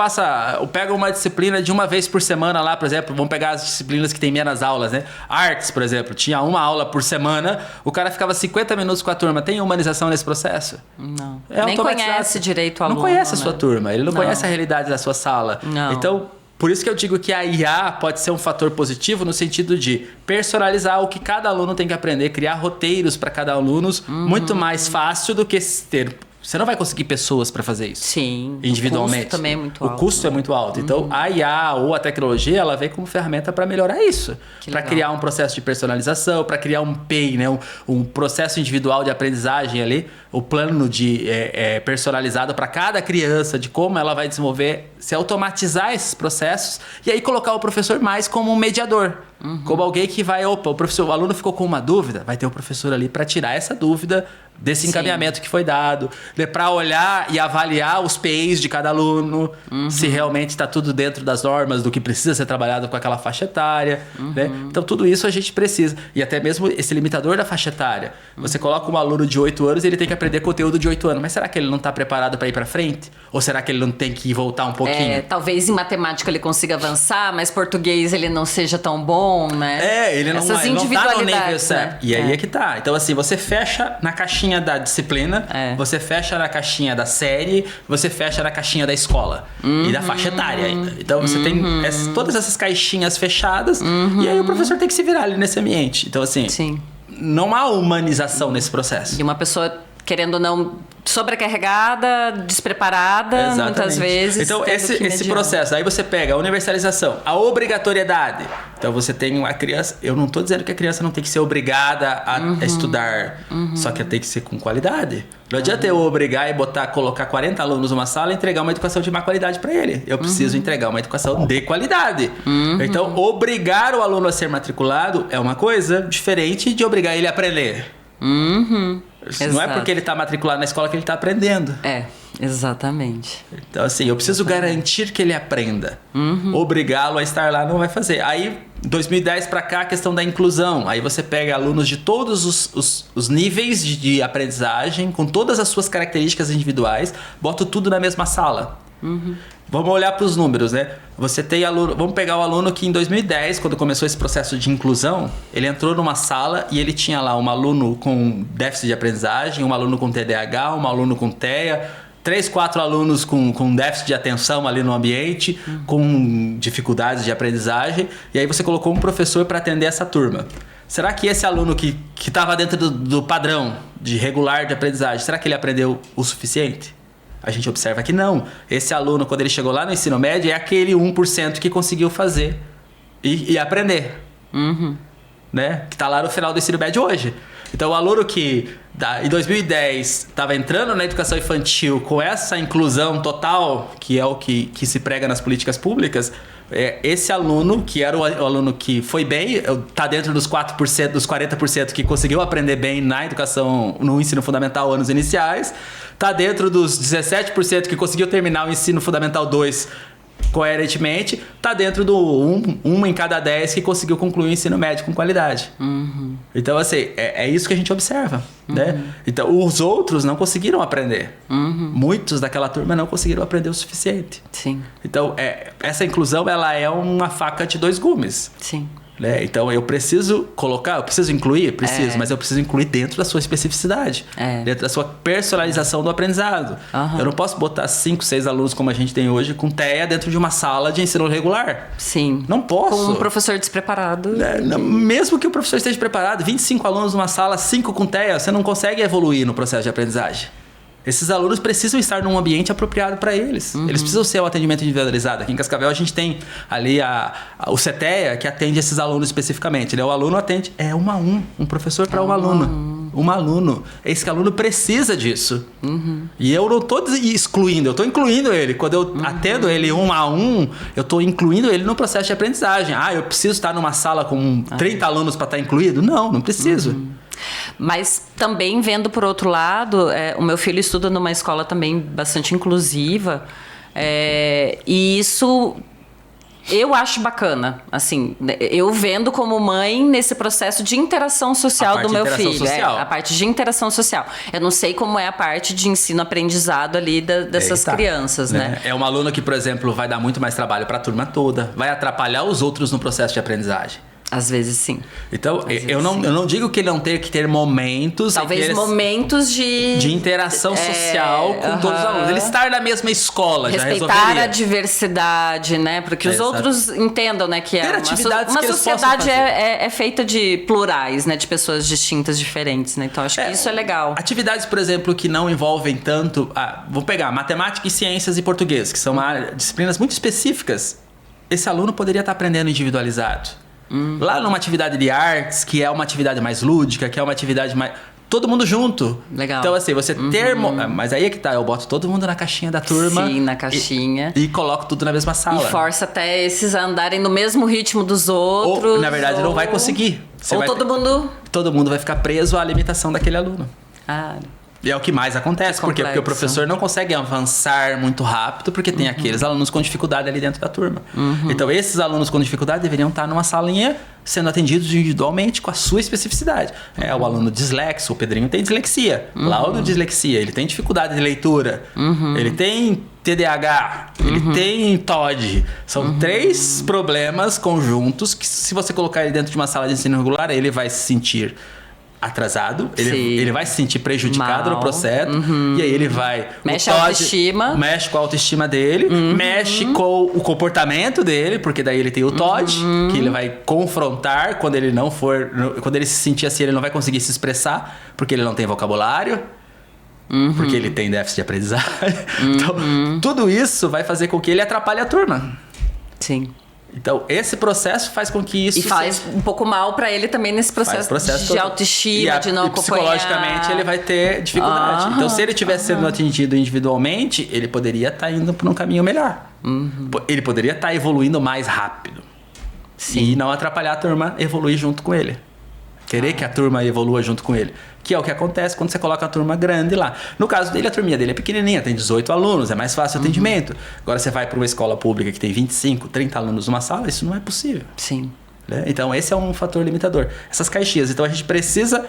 pega uma disciplina de uma vez por semana lá, por exemplo, vamos pegar as disciplinas que tem menos aulas, né? Artes, por exemplo, tinha uma aula por semana, o cara ficava 50 minutos com a turma. Tem humanização nesse processo? Não. Nem conhece direito o aluno. Não conhece a sua turma, ele não conhece a realidade da sua sala. Não. Então, por isso que eu digo que a IA pode ser um fator positivo no sentido de personalizar o que cada aluno tem que aprender, criar roteiros para cada aluno muito mais fácil do que ter... Você não vai conseguir pessoas para fazer isso. Sim. Individualmente. O custo também é muito alto. O custo é muito alto. Então, a IA ou a tecnologia, ela vem como ferramenta para melhorar isso. Para criar um processo de personalização, para criar um PEI, né? Um processo individual de aprendizagem ali. O plano personalizado para cada criança, de como ela vai desenvolver, se automatizar esses processos. E aí colocar o professor mais como um mediador. Como alguém que vai... o aluno ficou com uma dúvida, vai ter o professor ali para tirar essa dúvida desse encaminhamento que foi dado, para olhar e avaliar os PEIs de cada aluno, se realmente está tudo dentro das normas do que precisa ser trabalhado com aquela faixa etária. Né? Então, tudo isso a gente precisa. E até mesmo esse limitador da faixa etária. Você coloca um aluno de 8 anos e ele tem que aprender conteúdo de 8 anos. Mas será que ele não está preparado para ir para frente? Ou será que ele não tem que voltar um pouquinho? Talvez em matemática ele consiga avançar, mas português ele não seja tão bom, né? Ele não está no nível certo. Né? E aí é que tá. Então, assim, você fecha na caixinha da disciplina, você fecha na caixinha da série, você fecha na caixinha da escola e da faixa etária ainda. Então você tem todas essas caixinhas fechadas e aí o professor tem que se virar ali nesse ambiente. Então, assim, não há humanização nesse processo. E uma pessoa, querendo ou não, sobrecarregada, despreparada, muitas vezes. Então, esse processo, aí você pega a universalização, a obrigatoriedade. Então, você tem uma criança... Eu não estou dizendo que a criança não tem que ser obrigada a estudar, só que tem que ser com qualidade. Não adianta eu obrigar e colocar 40 alunos numa sala e entregar uma educação de má qualidade para ele. Eu preciso entregar uma educação de qualidade. Então, obrigar o aluno a ser matriculado é uma coisa diferente de obrigar ele a aprender. Não é porque ele está matriculado na escola que ele está aprendendo. Exatamente. Então, assim, eu preciso garantir que ele aprenda. Obrigá-lo a estar lá não vai fazer. Aí, 2010 para cá, a questão da inclusão. Aí você pega alunos de todos os níveis de aprendizagem, com todas as suas características individuais, bota tudo na mesma sala. Vamos olhar para os números, né? Você tem aluno... Vamos pegar o aluno que em 2010, quando começou esse processo de inclusão, ele entrou numa sala e ele tinha lá um aluno com déficit de aprendizagem, um aluno com TDAH, um aluno com TEA, 3, 4 alunos com déficit de atenção ali no ambiente, com dificuldades de aprendizagem, e aí você colocou um professor para atender essa turma. Será que esse aluno que estava dentro do padrão de regular de aprendizagem, será que ele aprendeu o suficiente? A gente observa que não. Esse aluno, quando ele chegou lá no ensino médio, é aquele 1% que conseguiu fazer e aprender. né? Que está lá no final do ensino médio hoje. Então, o aluno que em 2010 estava entrando na educação infantil com essa inclusão total, que é o que se prega nas políticas públicas, esse aluno, que era o aluno que foi bem, está dentro dos 4%, dos 40% que conseguiu aprender bem na educação, no ensino fundamental, anos iniciais, está dentro dos 17% que conseguiu terminar o ensino fundamental 2 coerentemente, está dentro do 1 em cada 10 que conseguiu concluir o ensino médio com qualidade. Então, assim, é isso que a gente observa, né? Então, os outros não conseguiram aprender. Muitos daquela turma não conseguiram aprender o suficiente. Sim. Então, essa inclusão, ela é uma faca de dois gumes. Sim. Né? Então, eu preciso incluir? Preciso, mas eu preciso incluir dentro da sua especificidade, dentro da sua personalização do aprendizado. Eu não posso botar 5, 6 alunos como a gente tem hoje com TEA dentro de uma sala de ensino regular. Sim. Não posso. Com um professor despreparado. Mesmo que o professor esteja preparado, 25 alunos numa sala, 5 com TEA, você não consegue evoluir no processo de aprendizagem. Esses alunos precisam estar num ambiente apropriado para eles. Eles precisam ser o atendimento individualizado. Aqui em Cascavel a gente tem ali o CETEA que atende esses alunos especificamente. Né? O aluno atende 1 a 1, um professor para um aluno. Um aluno. Esse aluno precisa disso. E eu não estou excluindo, eu estou incluindo ele. Quando eu atendo ele 1 a 1, eu estou incluindo ele no processo de aprendizagem. Eu preciso estar numa sala com 30 alunos para estar incluído? Não preciso. Mas também vendo por outro lado, o meu filho estuda numa escola também bastante inclusiva, e isso eu acho bacana, assim, eu vendo como mãe nesse processo de interação social do meu filho, a parte de interação social. Eu não sei como é a parte de ensino-aprendizado ali dessas crianças, né? É um aluno que, por exemplo, vai dar muito mais trabalho para a turma toda, vai atrapalhar os outros no processo de aprendizagem. Às vezes sim. Então, eu não digo que ele não tem que ter momentos... Talvez momentos de interação social com todos os alunos. Ele estar na mesma escola já resolveria. Respeitar a diversidade, né? Porque os outros entendam, né? Que uma sociedade é feita de plurais, né? De pessoas distintas, diferentes, né? Então, acho que isso é legal. Atividades, por exemplo, que não envolvem tanto... vou pegar matemática e ciências e português, que são disciplinas muito específicas. Esse aluno poderia estar aprendendo individualizado. Lá numa atividade de artes, que é uma atividade mais lúdica, que é uma atividade mais... Todo mundo junto. Legal. Então, assim, você ter... Mas aí é que tá, eu boto todo mundo na caixinha da turma. Sim, na caixinha. E coloco tudo na mesma sala. E força até esses a andarem no mesmo ritmo dos outros. Ou, na verdade, não vai conseguir. Todo mundo vai ficar preso à limitação daquele aluno. E é o que mais acontece. Por quê? Porque o professor não consegue avançar muito rápido, porque tem aqueles alunos com dificuldade ali dentro da turma. Então, esses alunos com dificuldade deveriam estar numa salinha sendo atendidos individualmente com a sua especificidade. O aluno dislexo, o Pedrinho tem dislexia. Laudo dislexia, ele tem dificuldade de leitura. Ele tem TDAH, ele tem TOD. São 3 problemas conjuntos que, se você colocar ele dentro de uma sala de ensino regular, ele vai se sentir atrasado, ele vai se sentir prejudicado no processo, e aí ele vai... Mexe a autoestima. Mexe com a autoestima dele, mexe com o comportamento dele, porque daí ele tem o TOD, que ele vai confrontar quando ele não for... Quando ele se sentir assim, ele não vai conseguir se expressar, porque ele não tem vocabulário, porque ele tem déficit de aprendizagem. Então, tudo isso vai fazer com que ele atrapalhe a turma. Sim. Então, esse processo faz com que isso... E faz um pouco mal para ele também nesse processo de autoestima, de não acompanhar... E psicologicamente ele vai ter dificuldade. Então, se ele estivesse sendo atendido individualmente, ele poderia estar indo por um caminho melhor. Ele poderia estar evoluindo mais rápido. Sim. E não atrapalhar a turma evoluir junto com ele. Querer que a turma evolua junto com ele. Que é o que acontece quando você coloca a turma grande lá. No caso dele, a turminha dele é pequenininha, tem 18 alunos, é mais fácil o atendimento. Agora, você vai para uma escola pública que tem 25, 30 alunos numa sala, isso não é possível. Sim. Né? Então, esse é um fator limitador. Essas caixinhas. Então, a gente precisa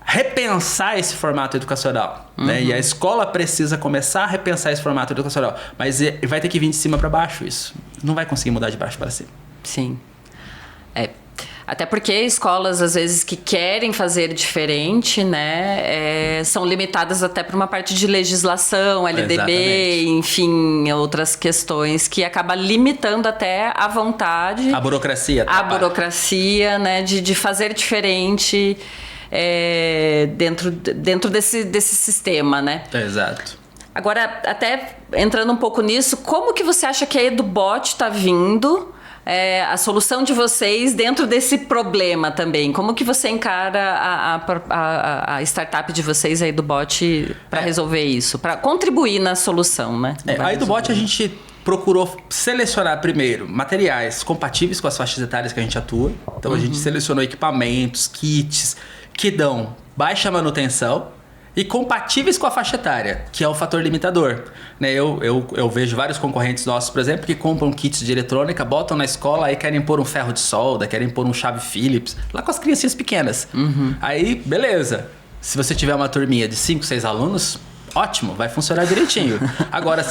repensar esse formato educacional. Né? E a escola precisa começar a repensar esse formato educacional. Mas vai ter que vir de cima para baixo isso. Não vai conseguir mudar de baixo para cima. Sim. Até porque escolas, às vezes, que querem fazer diferente, né, são limitadas até por uma parte de legislação, LDB, exatamente. Enfim, outras questões que acaba limitando até a vontade... A burocracia. A burocracia, né, de fazer diferente dentro desse sistema, né? Exato. Agora, até entrando um pouco nisso, como que você acha que a EduBot está vindo a solução de vocês dentro desse problema também. Como que você encara a startup de vocês aí do Bot para resolver isso? Para contribuir na solução, né? Aí do Bot a gente procurou selecionar primeiro materiais compatíveis com as faixas etárias que a gente atua. Então a gente selecionou equipamentos, kits que dão baixa manutenção e compatíveis com a faixa etária, que é o fator limitador. Né? Eu vejo vários concorrentes nossos, por exemplo, que compram kits de eletrônica, botam na escola, aí querem pôr um ferro de solda, querem pôr um chave Phillips, lá com as criancinhas pequenas. Aí, beleza. Se você tiver uma turminha de 5, 6 alunos, ótimo, vai funcionar direitinho. Agora,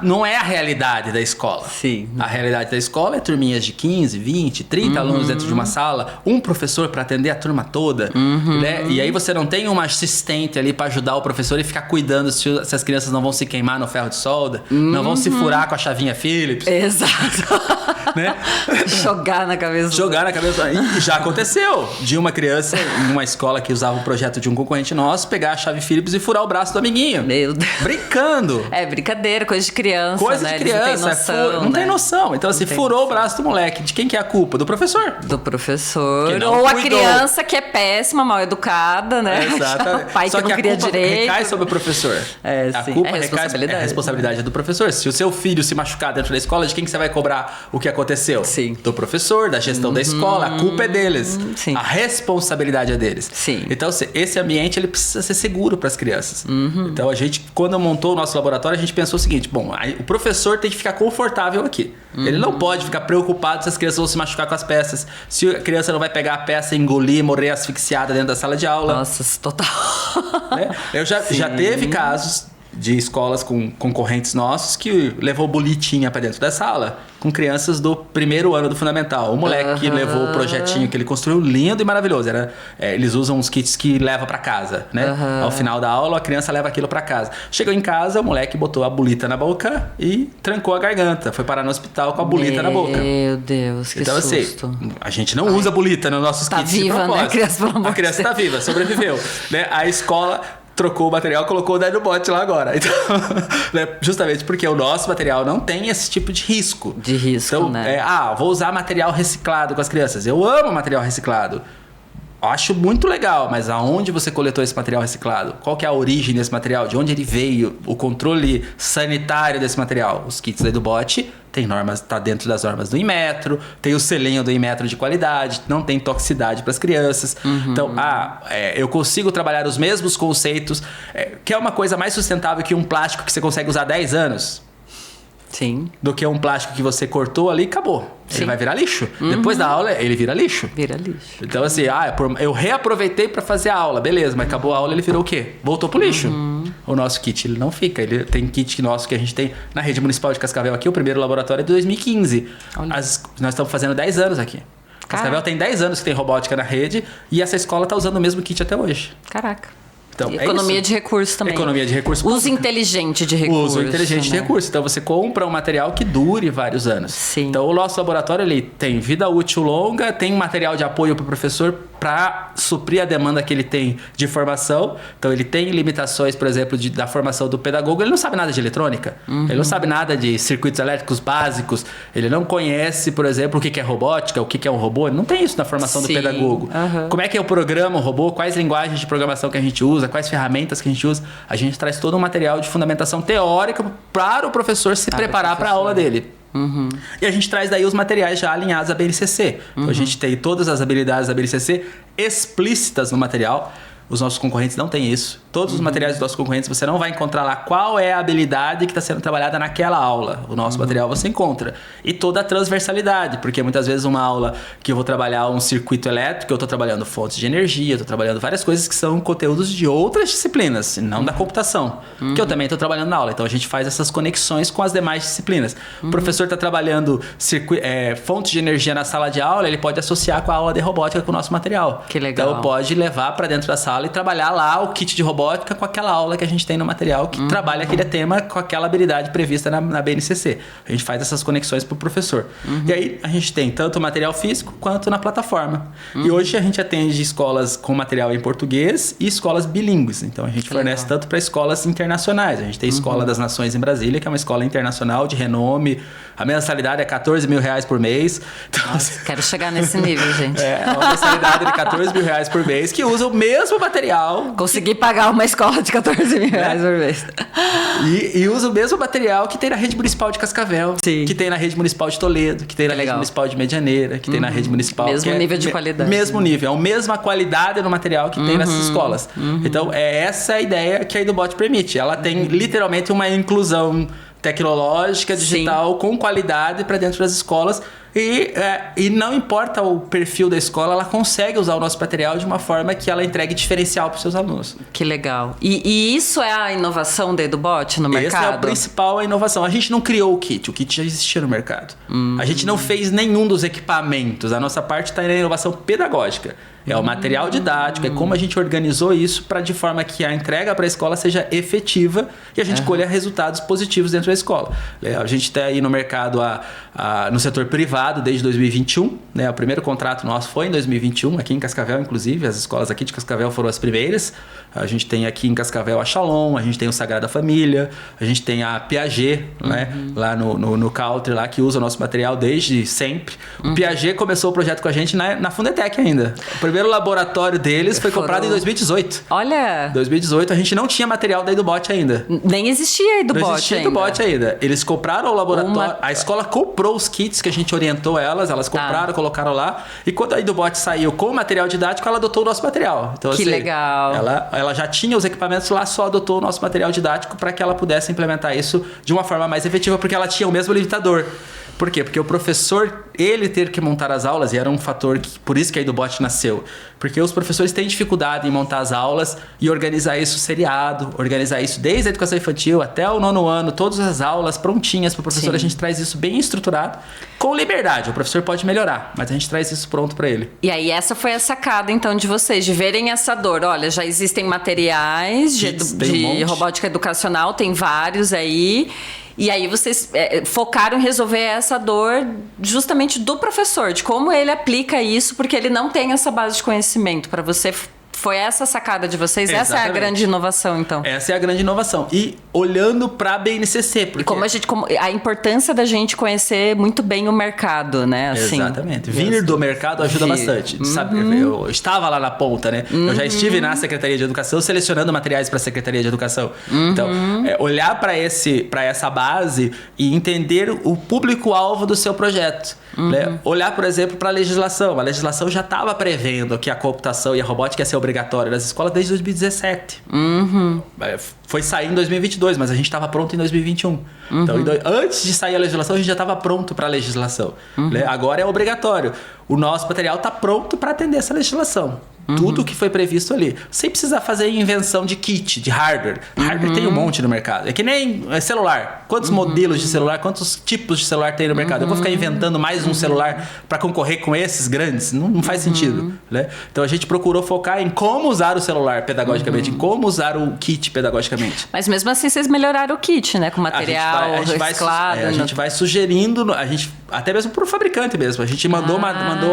não é a realidade da escola. Sim. A realidade da escola é turminhas de 15, 20, 30 alunos dentro de uma sala, um professor para atender a turma toda, né? E aí você não tem uma assistente ali para ajudar o professor e ficar cuidando se as crianças não vão se queimar no ferro de solda, não vão se furar com a chavinha Phillips. Exato. Né? Jogar na cabeça. Jogar na cabeça. E já aconteceu de uma criança em uma escola que usava um projeto de um concorrente nosso, pegar a chave Phillips e furar o braço do amiguinho. Meu Deus. Brincando. É brincadeira, coisa de criança, coisa né? de criança. Não tem noção. Então, assim, furou o braço do moleque. De quem que é a culpa? Do professor. Do professor. Que não Ou cuidou. a criança que é péssima, mal educada, né? Exato. O pai Só que não cria direito. Recai sobre o professor. A culpa responsabilidade. a responsabilidade é do professor. Se o seu filho se machucar dentro da escola, de quem que você vai cobrar o que aconteceu? Sim. Do professor, da gestão da escola. A culpa é deles. Sim. A responsabilidade é deles. Sim. Então, esse ambiente ele precisa ser seguro para as crianças. Então, a gente, quando montou o nosso laboratório, a gente pensou o seguinte: bom, o professor tem que ficar confortável aqui. Ele não pode ficar preocupado se as crianças vão se machucar com as peças, se a criança não vai pegar a peça, engolir, morrer asfixiada dentro da sala de aula. Nossa, total. Né? Eu já teve casos de escolas com concorrentes nossos que levou bolitinha pra dentro da sala com crianças do primeiro ano do fundamental. O moleque que levou o projetinho que ele construiu, lindo e maravilhoso. Eles usam uns kits que leva pra casa, né? Ao final da aula, a criança leva aquilo pra casa. Chegou em casa, o moleque botou a bolita na boca e trancou a garganta. Foi parar no hospital com a bolita na boca. Meu Deus, que então, susto. Assim, a gente não usa bolita nos nossos tá kits. Viva, né? A criança, pelo amor a criança tá viva, sobreviveu. Né? A escola trocou o material, colocou o Dino Bot lá agora. Então, né, justamente porque o nosso material não tem esse tipo de risco. De risco, então, né? Vou usar material reciclado com as crianças. Eu amo material reciclado. Acho muito legal, mas aonde você coletou esse material reciclado? Qual que é a origem desse material? De onde ele veio? O controle sanitário desse material? Os kits aí do Bot tem normas, tá dentro das normas do Inmetro, tem o selinho do Inmetro de qualidade, não tem toxicidade para as crianças. Então, eu consigo trabalhar os mesmos conceitos, que é uma coisa mais sustentável que um plástico que você consegue usar 10 anos. Sim. Do que um plástico que você cortou ali e acabou. Sim. Ele vai virar lixo. Depois da aula, ele vira lixo. Vira lixo. Então, assim, eu reaproveitei para fazer a aula. Beleza, mas acabou a aula, ele virou o quê? Voltou pro lixo. O nosso kit, ele não fica. Ele tem kit nosso que a gente tem na rede municipal de Cascavel aqui. O primeiro laboratório é de 2015. Nós estamos fazendo 10 anos aqui. Cascavel tem 10 anos que tem robótica na rede e essa escola tá usando o mesmo kit até hoje. Caraca. Então, economia de recursos também. Economia de recursos. Uso inteligente de recursos. Uso inteligente de recursos. Então, você compra um material que dure vários anos. Sim. Então, o nosso laboratório ele tem vida útil longa, tem material de apoio para o professor para suprir a demanda que ele tem de formação. Então, ele tem limitações, por exemplo, da formação do pedagogo. Ele não sabe nada de eletrônica. Ele não sabe nada de circuitos elétricos básicos. Ele não conhece, por exemplo, o que é robótica, o que é um robô. Ele não tem isso na formação do pedagogo. Como é que eu programo um robô? Quais linguagens de programação que a gente usa? Quais ferramentas que a gente usa? A gente traz todo um material de fundamentação teórica para o professor se preparar para a aula dele. E a gente traz daí os materiais já alinhados à BNCC. Então a gente tem todas as habilidades da BNCC explícitas no material. Os nossos concorrentes não têm isso. Todos os materiais dos nossos concorrentes você não vai encontrar lá qual é a habilidade que está sendo trabalhada naquela aula. O nosso material você encontra. E toda a transversalidade, porque muitas vezes uma aula que eu vou trabalhar um circuito elétrico, eu estou trabalhando fontes de energia, eu estou trabalhando várias coisas que são conteúdos de outras disciplinas, não da computação, que eu também estou trabalhando na aula. Então a gente faz essas conexões com as demais disciplinas. O professor está trabalhando fontes de energia na sala de aula, ele pode associar com a aula de robótica com o nosso material. Que legal. Então pode levar para dentro da sala sala e trabalhar lá o kit de robótica com aquela aula que a gente tem no material que trabalha aquele tema com aquela habilidade prevista na BNCC. A gente faz essas conexões para o professor. E aí a gente tem tanto o material físico quanto na plataforma. E hoje a gente atende escolas com material em português e escolas bilíngues. Então a gente fornece tanto para escolas internacionais. A gente tem a Escola das Nações em Brasília, que é uma escola internacional de renome. A mensalidade é R$14 mil por mês. Então, Nossa, quero chegar nesse nível, gente. É uma mensalidade de R$14 mil por mês, que usa o mesmo material. Consegui pagar uma escola de R$14 mil por mês. E usa o mesmo material que tem na rede municipal de Cascavel, que tem na rede municipal de Toledo, que tem na rede municipal de Medianeira, que tem na rede municipal... Mesmo nível de qualidade. Mesmo nível. É a mesma qualidade no material que tem nessas escolas. Então, é essa a ideia que a Edubot permite. Ela tem literalmente uma inclusão tecnológica, digital, com qualidade para dentro das escolas. E não importa o perfil da escola, ela consegue usar o nosso material de uma forma que ela entregue diferencial para os seus alunos. Que legal. E isso é a inovação da Edubot no mercado? Essa é a principal inovação. A gente não criou o kit já existia no mercado. A gente não fez nenhum dos equipamentos. A nossa parte está na inovação pedagógica. É o material didático, é como a gente organizou isso para de forma que a entrega para a escola seja efetiva e a gente colha resultados positivos dentro da escola. A gente está aí no mercado no setor privado desde 2021, né? O primeiro contrato nosso foi em 2021, aqui em Cascavel, inclusive. As escolas aqui de Cascavel foram as primeiras. A gente tem aqui em Cascavel a Shalom, a gente tem o Sagrada Família, a gente tem a Piaget, né? Lá no Country, lá, que usa o nosso material desde sempre. O Piaget começou o projeto com a gente na Fundetec ainda. O primeiro laboratório deles foi comprado em 2018. Olha! 2018 a gente não tinha material da Edubot ainda. Nem existia Edubot ainda. Não existia Edubot ainda. Eles compraram o laboratório, a escola comprou os kits que a gente orientou elas compraram, colocaram lá. E quando a Edubot saiu com o material didático, ela adotou o nosso material. Então, que legal! Ela já tinha os equipamentos lá, só adotou o nosso material didático para que ela pudesse implementar isso de uma forma mais efetiva, porque ela tinha o mesmo limitador. Por quê? Porque o professor, ele ter que montar as aulas, e era um fator por isso que a Edubot nasceu. Porque os professores têm dificuldade em montar as aulas e organizar isso seriado, organizar isso desde a educação infantil até o 9º ano, todas as aulas prontinhas para o professor. A gente traz isso bem estruturado, com liberdade. O professor pode melhorar, mas a gente traz isso pronto para ele. E aí essa foi a sacada, então, de vocês, de verem essa dor. Olha, já existem materiais de robótica educacional, tem vários aí. E aí vocês focaram em resolver essa dor justamente do professor, de como ele aplica isso, porque ele não tem essa base de conhecimento. Para você, foi essa a sacada de vocês? Exatamente. Essa é a grande inovação, então? Essa é a grande inovação. E olhando para a BNCC. Porque... E a importância da gente conhecer muito bem o mercado, né? Assim, exatamente. Vir do mercado ajuda bastante. Sabe, eu estava lá na ponta, né? Eu já estive na Secretaria de Educação selecionando materiais para a Secretaria de Educação. Então, olhar para essa base e entender o público-alvo do seu projeto. Né? Olhar, por exemplo, para a legislação. A legislação já estava prevendo que a computação e a robótica ia ser obrigatória nas escolas desde 2017. Foi sair em 2022, mas a gente estava pronto em 2021. Então, antes de sair a legislação, a gente já estava pronto para a legislação. Né? Agora é obrigatório. O nosso material está pronto para atender essa legislação. Tudo que foi previsto ali. Sem precisar fazer invenção de kit, de hardware. Hardware tem um monte no mercado. É que nem celular. Quantos modelos de celular, quantos tipos de celular tem no mercado? Eu vou ficar inventando mais um celular para concorrer com esses grandes? Não faz sentido. Né? Então a gente procurou focar em como usar o celular pedagogicamente, em como usar o kit pedagogicamente. Mas mesmo assim vocês melhoraram o kit, né? Com material reciclado. A gente vai sugerindo, até mesmo para o fabricante mesmo. A gente mandou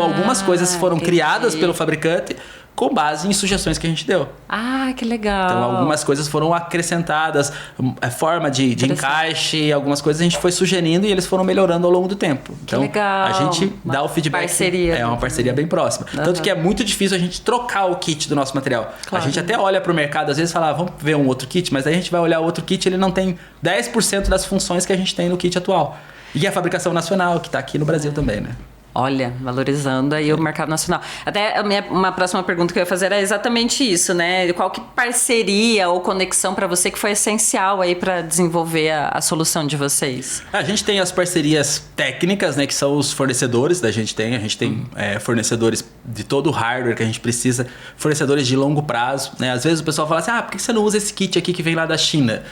algumas coisas que foram criadas pelo fabricante com base em sugestões que a gente deu. Ah, que legal. Então, algumas coisas foram acrescentadas, a forma de encaixe, algumas coisas a gente foi sugerindo e eles foram melhorando ao longo do tempo. Então, que legal. A gente dá o feedback. Parceria. É uma parceria bem próxima. Tanto que é muito difícil a gente trocar o kit do nosso material. Claro. A gente até olha para o mercado, às vezes fala, vamos ver um outro kit, mas aí a gente vai olhar o outro kit, ele não tem 10% das funções que a gente tem no kit atual. E a fabricação nacional, que está aqui no Brasil também, né? Olha, valorizando aí o mercado nacional. Até uma próxima pergunta que eu ia fazer era exatamente isso, né? Qual que parceria ou conexão para você que foi essencial aí para desenvolver a solução de vocês? A gente tem as parcerias técnicas, né? Que são os fornecedores da gente tem. A gente tem fornecedores de todo o hardware que a gente precisa, fornecedores de longo prazo, né? Às vezes o pessoal fala assim, por que você não usa esse kit aqui que vem lá da China?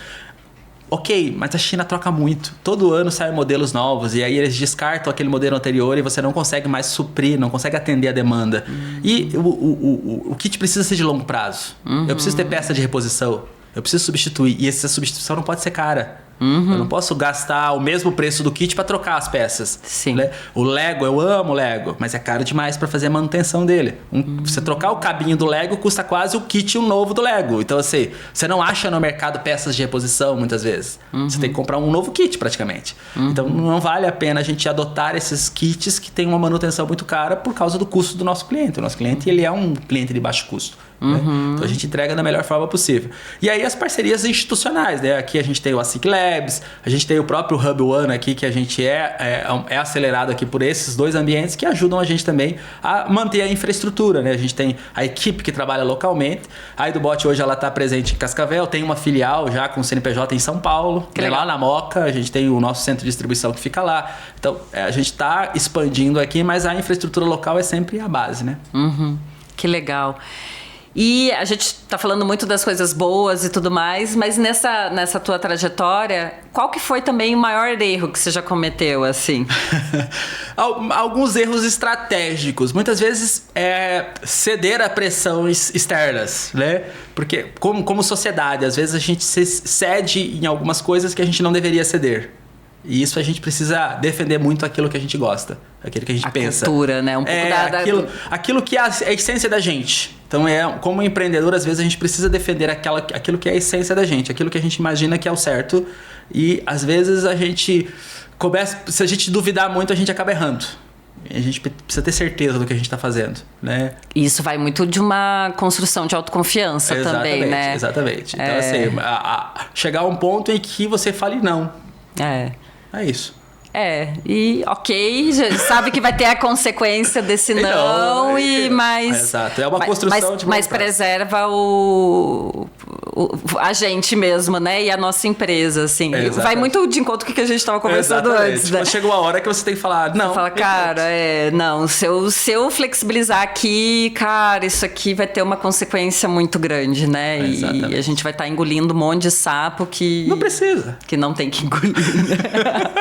Ok, mas a China troca muito. Todo ano saem modelos novos e aí eles descartam aquele modelo anterior e você não consegue mais suprir, não consegue atender a demanda. E o kit precisa ser de longo prazo. Eu preciso ter peça de reposição. Eu preciso substituir. E essa substituição não pode ser cara. Eu não posso gastar o mesmo preço do kit para trocar as peças. Sim. Né? O Lego, eu amo o Lego, mas é caro demais para fazer a manutenção dele. Você trocar o cabinho do Lego custa quase o kit novo do Lego. Então, assim, você não acha no mercado peças de reposição muitas vezes. Você tem que comprar um novo kit praticamente. Então, não vale a pena a gente adotar esses kits que têm uma manutenção muito cara por causa do custo do nosso cliente. O nosso cliente, ele é um cliente de baixo custo. Né? Então a gente entrega da melhor forma possível. E aí as parcerias institucionais, né? Aqui a gente tem o ASIC Labs, a gente tem o próprio Hub One aqui, que a gente é acelerado aqui por esses dois ambientes que ajudam a gente também a manter a infraestrutura, né? A gente tem a equipe que trabalha localmente. A EduBot hoje ela está presente em Cascavel, tem uma filial já com o CNPJ em São Paulo, né? Lá na Moca, a gente tem o nosso centro de distribuição que fica lá. Então a gente está expandindo aqui, mas a infraestrutura local é sempre a base, né? Que legal. E a gente está falando muito das coisas boas e tudo mais, mas nessa tua trajetória, qual que foi também o maior erro que você já cometeu, assim? Alguns erros estratégicos. Muitas vezes ceder a pressões externas, né? Porque como sociedade, às vezes a gente cede em algumas coisas que a gente não deveria ceder. E isso a gente precisa defender muito aquilo que a gente gosta, aquilo que a gente pensa. A cultura, né? Um pouco aquilo que é a essência da gente. Então, como empreendedor, às vezes a gente precisa defender aquilo que é a essência da gente, aquilo que a gente imagina que é o certo. E, às vezes, se a gente duvidar muito, a gente acaba errando. A gente precisa ter certeza do que a gente está fazendo, né? Isso vai muito de uma construção de autoconfiança também, né? Exatamente. Então, assim, chegar a um ponto em que você fale não. É isso. E ok, já sabe que vai ter a consequência desse não, mas... Exato, é uma construção de mas preserva a gente mesmo, né? E a nossa empresa, assim. Vai muito de encontro com o que a gente estava conversando antes, né? Chegou a hora que você tem que falar, não. Você fala, cara, não, se eu flexibilizar aqui, cara, isso aqui vai ter uma consequência muito grande, né? E a gente vai estar engolindo um monte de sapo que... Não precisa. Que não tem que engolir, né?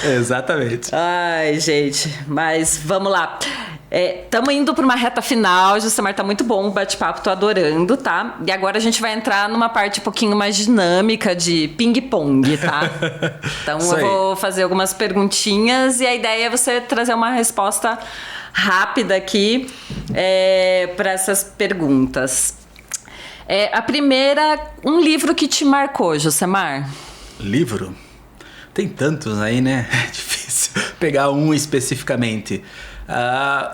Exatamente. Ai, gente, mas vamos lá. Estamos indo para uma reta final. Justamar, tá muito bom o bate-papo, tô adorando, tá? E agora a gente vai entrar numa parte um pouquinho mais dinâmica de ping-pong, tá? Então eu vou fazer algumas perguntinhas e a ideia é você trazer uma resposta rápida aqui para essas perguntas. A primeira, um livro que te marcou, Justamar? Livro? Tem tantos aí, né? É difícil pegar um especificamente.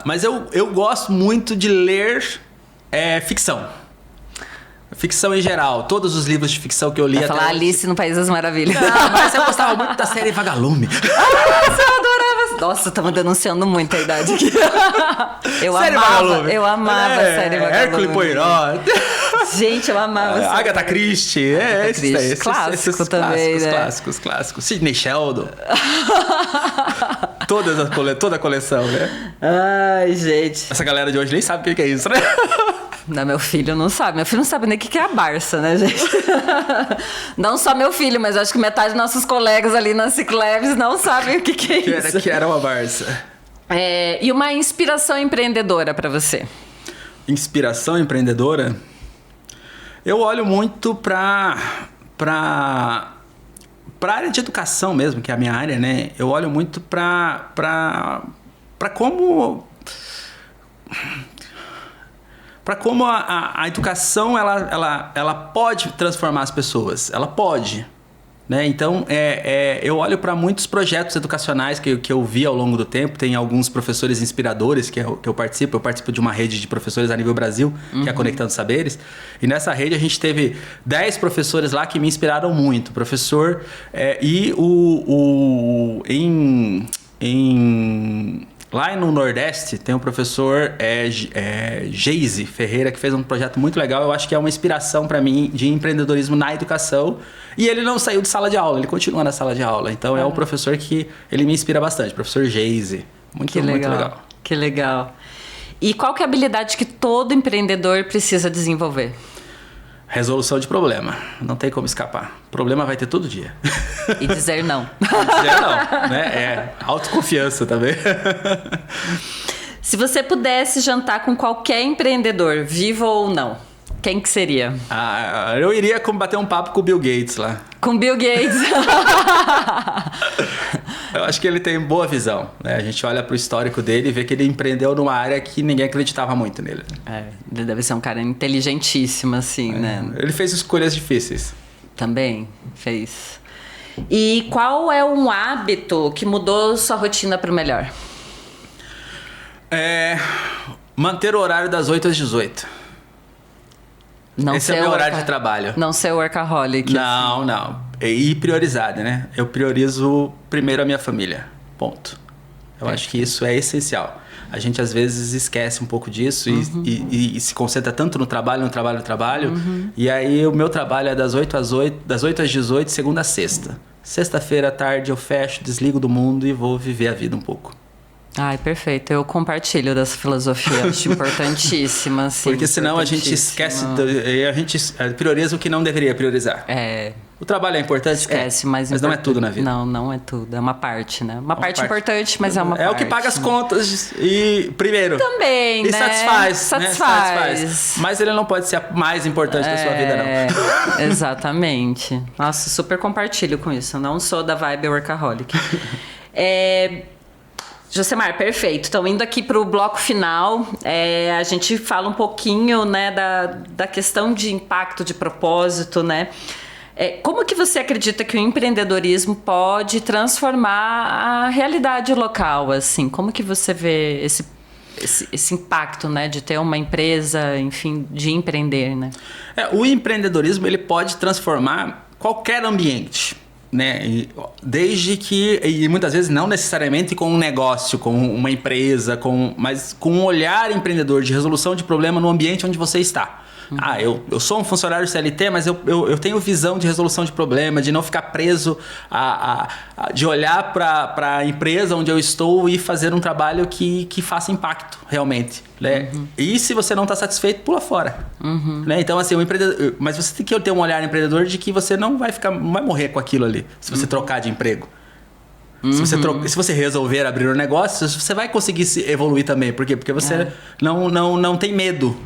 Mas eu gosto muito de ler ficção. Ficção em geral. Todos os livros de ficção que eu li. Vai falar Alice no País das Maravilhas. Mas eu gostava muito da série Vagalume. Você adorava. Nossa, estamos denunciando muito a idade aqui. Eu amava a série Vagalume. Hércules Poirot. Gente, eu amava. Agatha Christie. Esses clássico também, clássicos. Sidney Sheldon. Toda a coleção, né? Ai, gente. Essa galera de hoje nem sabe o que é isso, né? Não, meu filho não sabe. Meu filho não sabe nem o que é a Barça, né, gente? Não só meu filho, mas acho que metade dos nossos colegas ali na Cicleves não sabem o que é isso. Que era uma Barça. E uma inspiração empreendedora para você? Inspiração empreendedora? Eu olho muito para área de educação mesmo, que é a minha área, né? Eu olho muito para como a educação ela pode transformar as pessoas. Ela pode. Né? Então, eu olho para muitos projetos educacionais que eu vi ao longo do tempo. Tem alguns professores inspiradores que eu participo. Eu participo de uma rede de professores a nível Brasil, que é a Conectando Saberes. E nessa rede a gente teve 10 professores lá que me inspiraram muito. Professor lá no Nordeste tem um professor Geise Ferreira, que fez um projeto muito legal. Eu acho que é uma inspiração para mim de empreendedorismo na educação. E ele não saiu de sala de aula, ele continua na sala de aula. Então é um professor que ele me inspira bastante, professor Geise. Muito legal. Que legal. E qual que é a habilidade que todo empreendedor precisa desenvolver? Resolução de problema. Não tem como escapar. Problema vai ter todo dia. E dizer não. Dizer não, né? É autoconfiança também. Se você pudesse jantar com qualquer empreendedor, vivo ou não, quem que seria? Eu iria bater um papo com o Bill Gates lá. Com Bill Gates. Eu acho que ele tem boa visão, né? A gente olha pro histórico dele e vê que ele empreendeu numa área que ninguém acreditava muito nele. Ele deve ser um cara inteligentíssimo, assim, né? Ele fez escolhas difíceis. Também fez. E qual é um hábito que mudou sua rotina para o melhor? Manter o horário das 8 às 18. Esse é meu horário de trabalho. Não ser workaholic. Não, assim. não. E priorizado, né? Eu priorizo primeiro a minha família. Ponto. Eu acho que isso é essencial. A gente às vezes esquece um pouco disso e se concentra tanto no trabalho. E aí o meu trabalho é das 8 às 18, segunda a sexta. Sexta-feira à tarde eu fecho, desligo do mundo e vou viver a vida um pouco. Ai, perfeito. Eu compartilho dessa filosofia. Acho importantíssima, assim. Porque senão a gente esquece, a gente prioriza o que não deveria priorizar. O trabalho é importante? Esquece, mas não é tudo na vida. Não é tudo. É uma parte, né? Uma parte importante, mas é uma parte. É o que paga as contas e primeiro. Também, e né? Satisfaz. Mas ele não pode ser a mais importante da sua vida, não. Exatamente. Nossa, super compartilho com isso. Eu não sou da vibe workaholic. Josemar, perfeito. Então, indo aqui para o bloco final, a gente fala um pouquinho, né, da questão de impacto, de propósito, né? Como que você acredita que o empreendedorismo pode transformar a realidade local, assim? Como que você vê esse impacto, né, de ter uma empresa, enfim, de empreender, né? O empreendedorismo, ele pode transformar qualquer ambiente, né? Desde que, e muitas vezes não necessariamente com um negócio, com uma empresa, mas com um olhar empreendedor de resolução de problema no ambiente onde você está. Eu sou um funcionário CLT, mas eu tenho visão de resolução de problema, de não ficar preso de olhar para a empresa onde eu estou e fazer um trabalho que faça impacto realmente, né? E se você não está satisfeito, pula fora, né? Então, assim, o empreendedor, mas você tem que ter um olhar empreendedor de que você não vai morrer com aquilo ali, se você trocar de emprego. Se você resolver abrir um negócio, você vai conseguir se evoluir também. Por quê? Porque você não tem medo.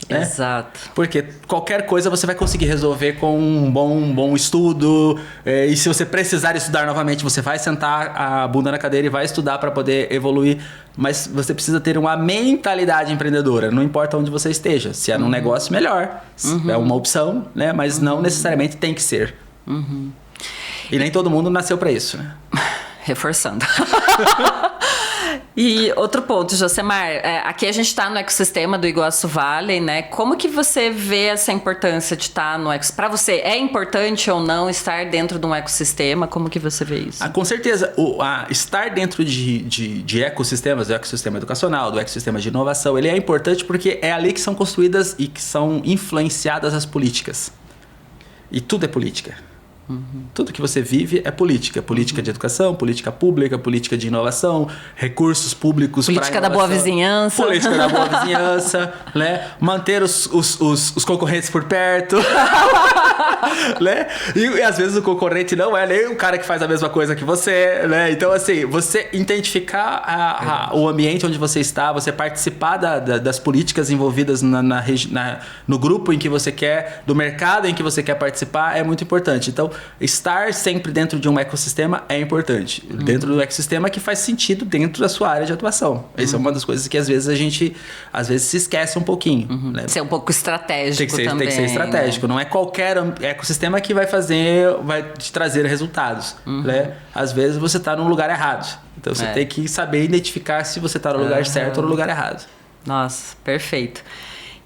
Né? Exato. Porque qualquer coisa você vai conseguir resolver com um bom estudo. E se você precisar estudar novamente, você vai sentar a bunda na cadeira e vai estudar para poder evoluir. Mas você precisa ter uma mentalidade empreendedora. Não importa onde você esteja. Se é num negócio, melhor. É uma opção, né? Mas não necessariamente tem que ser. E nem todo mundo nasceu para isso, né? Reforçando. E outro ponto, Josemar, aqui a gente está no ecossistema do Iguaçu Valley, né? Como que você vê essa importância de estar no ecossistema? Para você, é importante ou não estar dentro de um ecossistema? Como que você vê isso? Com certeza. Estar dentro de ecossistemas, do ecossistema educacional, do ecossistema de inovação, ele é importante porque é ali que são construídas e que são influenciadas as políticas. E tudo é política. Tudo que você vive é política. Política de educação, política pública, política de inovação, recursos públicos para inovação. Política da boa vizinhança. Política da boa vizinhança, né? Manter os concorrentes por perto. Né? E às vezes o concorrente não é nem o cara que faz a mesma coisa que você, né? Então, assim, você identificar o ambiente onde você está, você participar das políticas envolvidas no grupo em que você quer, do mercado em que você quer participar, é muito importante. Então, estar sempre dentro de um ecossistema é importante. Dentro do ecossistema que faz sentido dentro da sua área de atuação. Essa é uma das coisas que às vezes a gente se esquece um pouquinho. Né? Ser um pouco estratégico também. Tem que ser estratégico. Né? Não é qualquer ecossistema que vai te trazer resultados. Né? Às vezes você está num lugar errado. Então você tem que saber identificar se você está no lugar certo ou no lugar errado. Nossa, perfeito.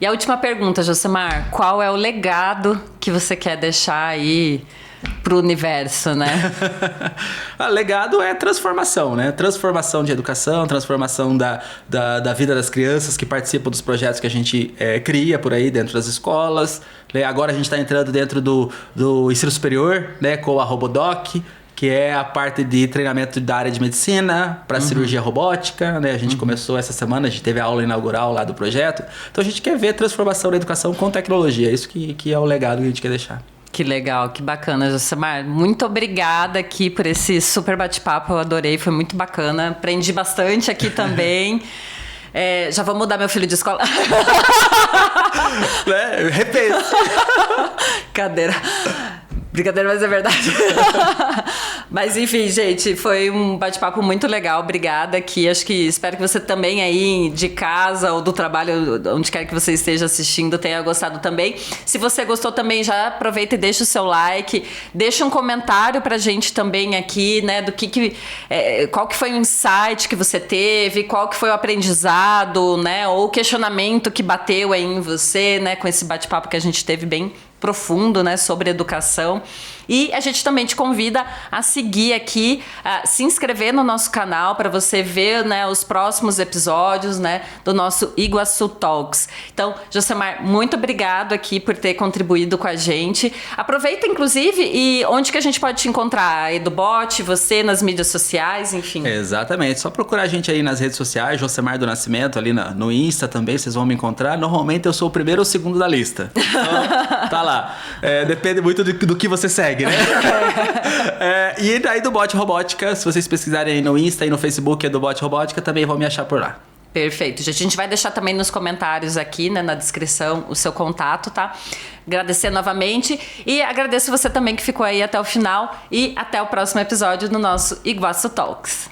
E a última pergunta, Josemar, qual é o legado que você quer deixar aí pro universo, né? Legado é transformação, né? Transformação de educação, transformação da vida das crianças que participam dos projetos que a gente cria por aí dentro das escolas. Agora a gente está entrando dentro do ensino superior, né? Com a Robodoc, que é a parte de treinamento da área de medicina para cirurgia robótica, né? A gente começou essa semana, a gente teve a aula inaugural lá do projeto. Então a gente quer ver transformação da educação com tecnologia. Isso que é o legado que a gente quer deixar. Que legal, que bacana, Josemar. Muito obrigada aqui por esse super bate-papo, eu adorei, foi muito bacana. Aprendi bastante aqui também. Já vou mudar meu filho de escola. Repense. Brincadeira, mas é verdade. Mas enfim, gente, foi um bate-papo muito legal. Obrigada aqui. Acho que espero que você também aí de casa ou do trabalho, onde quer que você esteja assistindo, tenha gostado também. Se você gostou também, já aproveita e deixa o seu like. Deixa um comentário pra gente também aqui, né? Do qual que foi o insight que você teve, qual que foi o aprendizado, né? Ou o questionamento que bateu aí em você, né? Com esse bate-papo que a gente teve bem profundo, né, sobre educação. E a gente também te convida a seguir aqui, a se inscrever no nosso canal para você ver, né, os próximos episódios, né, do nosso Iguaçu Talks. Então, Josemar, muito obrigado aqui por ter contribuído com a gente. Aproveita, inclusive, e onde que a gente pode te encontrar? EduBot, você nas mídias sociais, enfim. Exatamente. Só procurar a gente aí nas redes sociais, Josemar do Nascimento, ali no Insta também, vocês vão me encontrar. Normalmente eu sou o primeiro ou o segundo da lista. Então, tá lá. Depende muito do que você segue, né? E daí do Bot Robótica, se vocês pesquisarem aí no Insta e no Facebook do Bot Robótica, também vão me achar por lá. Perfeito, gente. A gente vai deixar também nos comentários aqui, né, na descrição, o seu contato, tá? Agradecer novamente e agradeço você também que ficou aí até o final e até o próximo episódio do nosso Iguaçu Talks.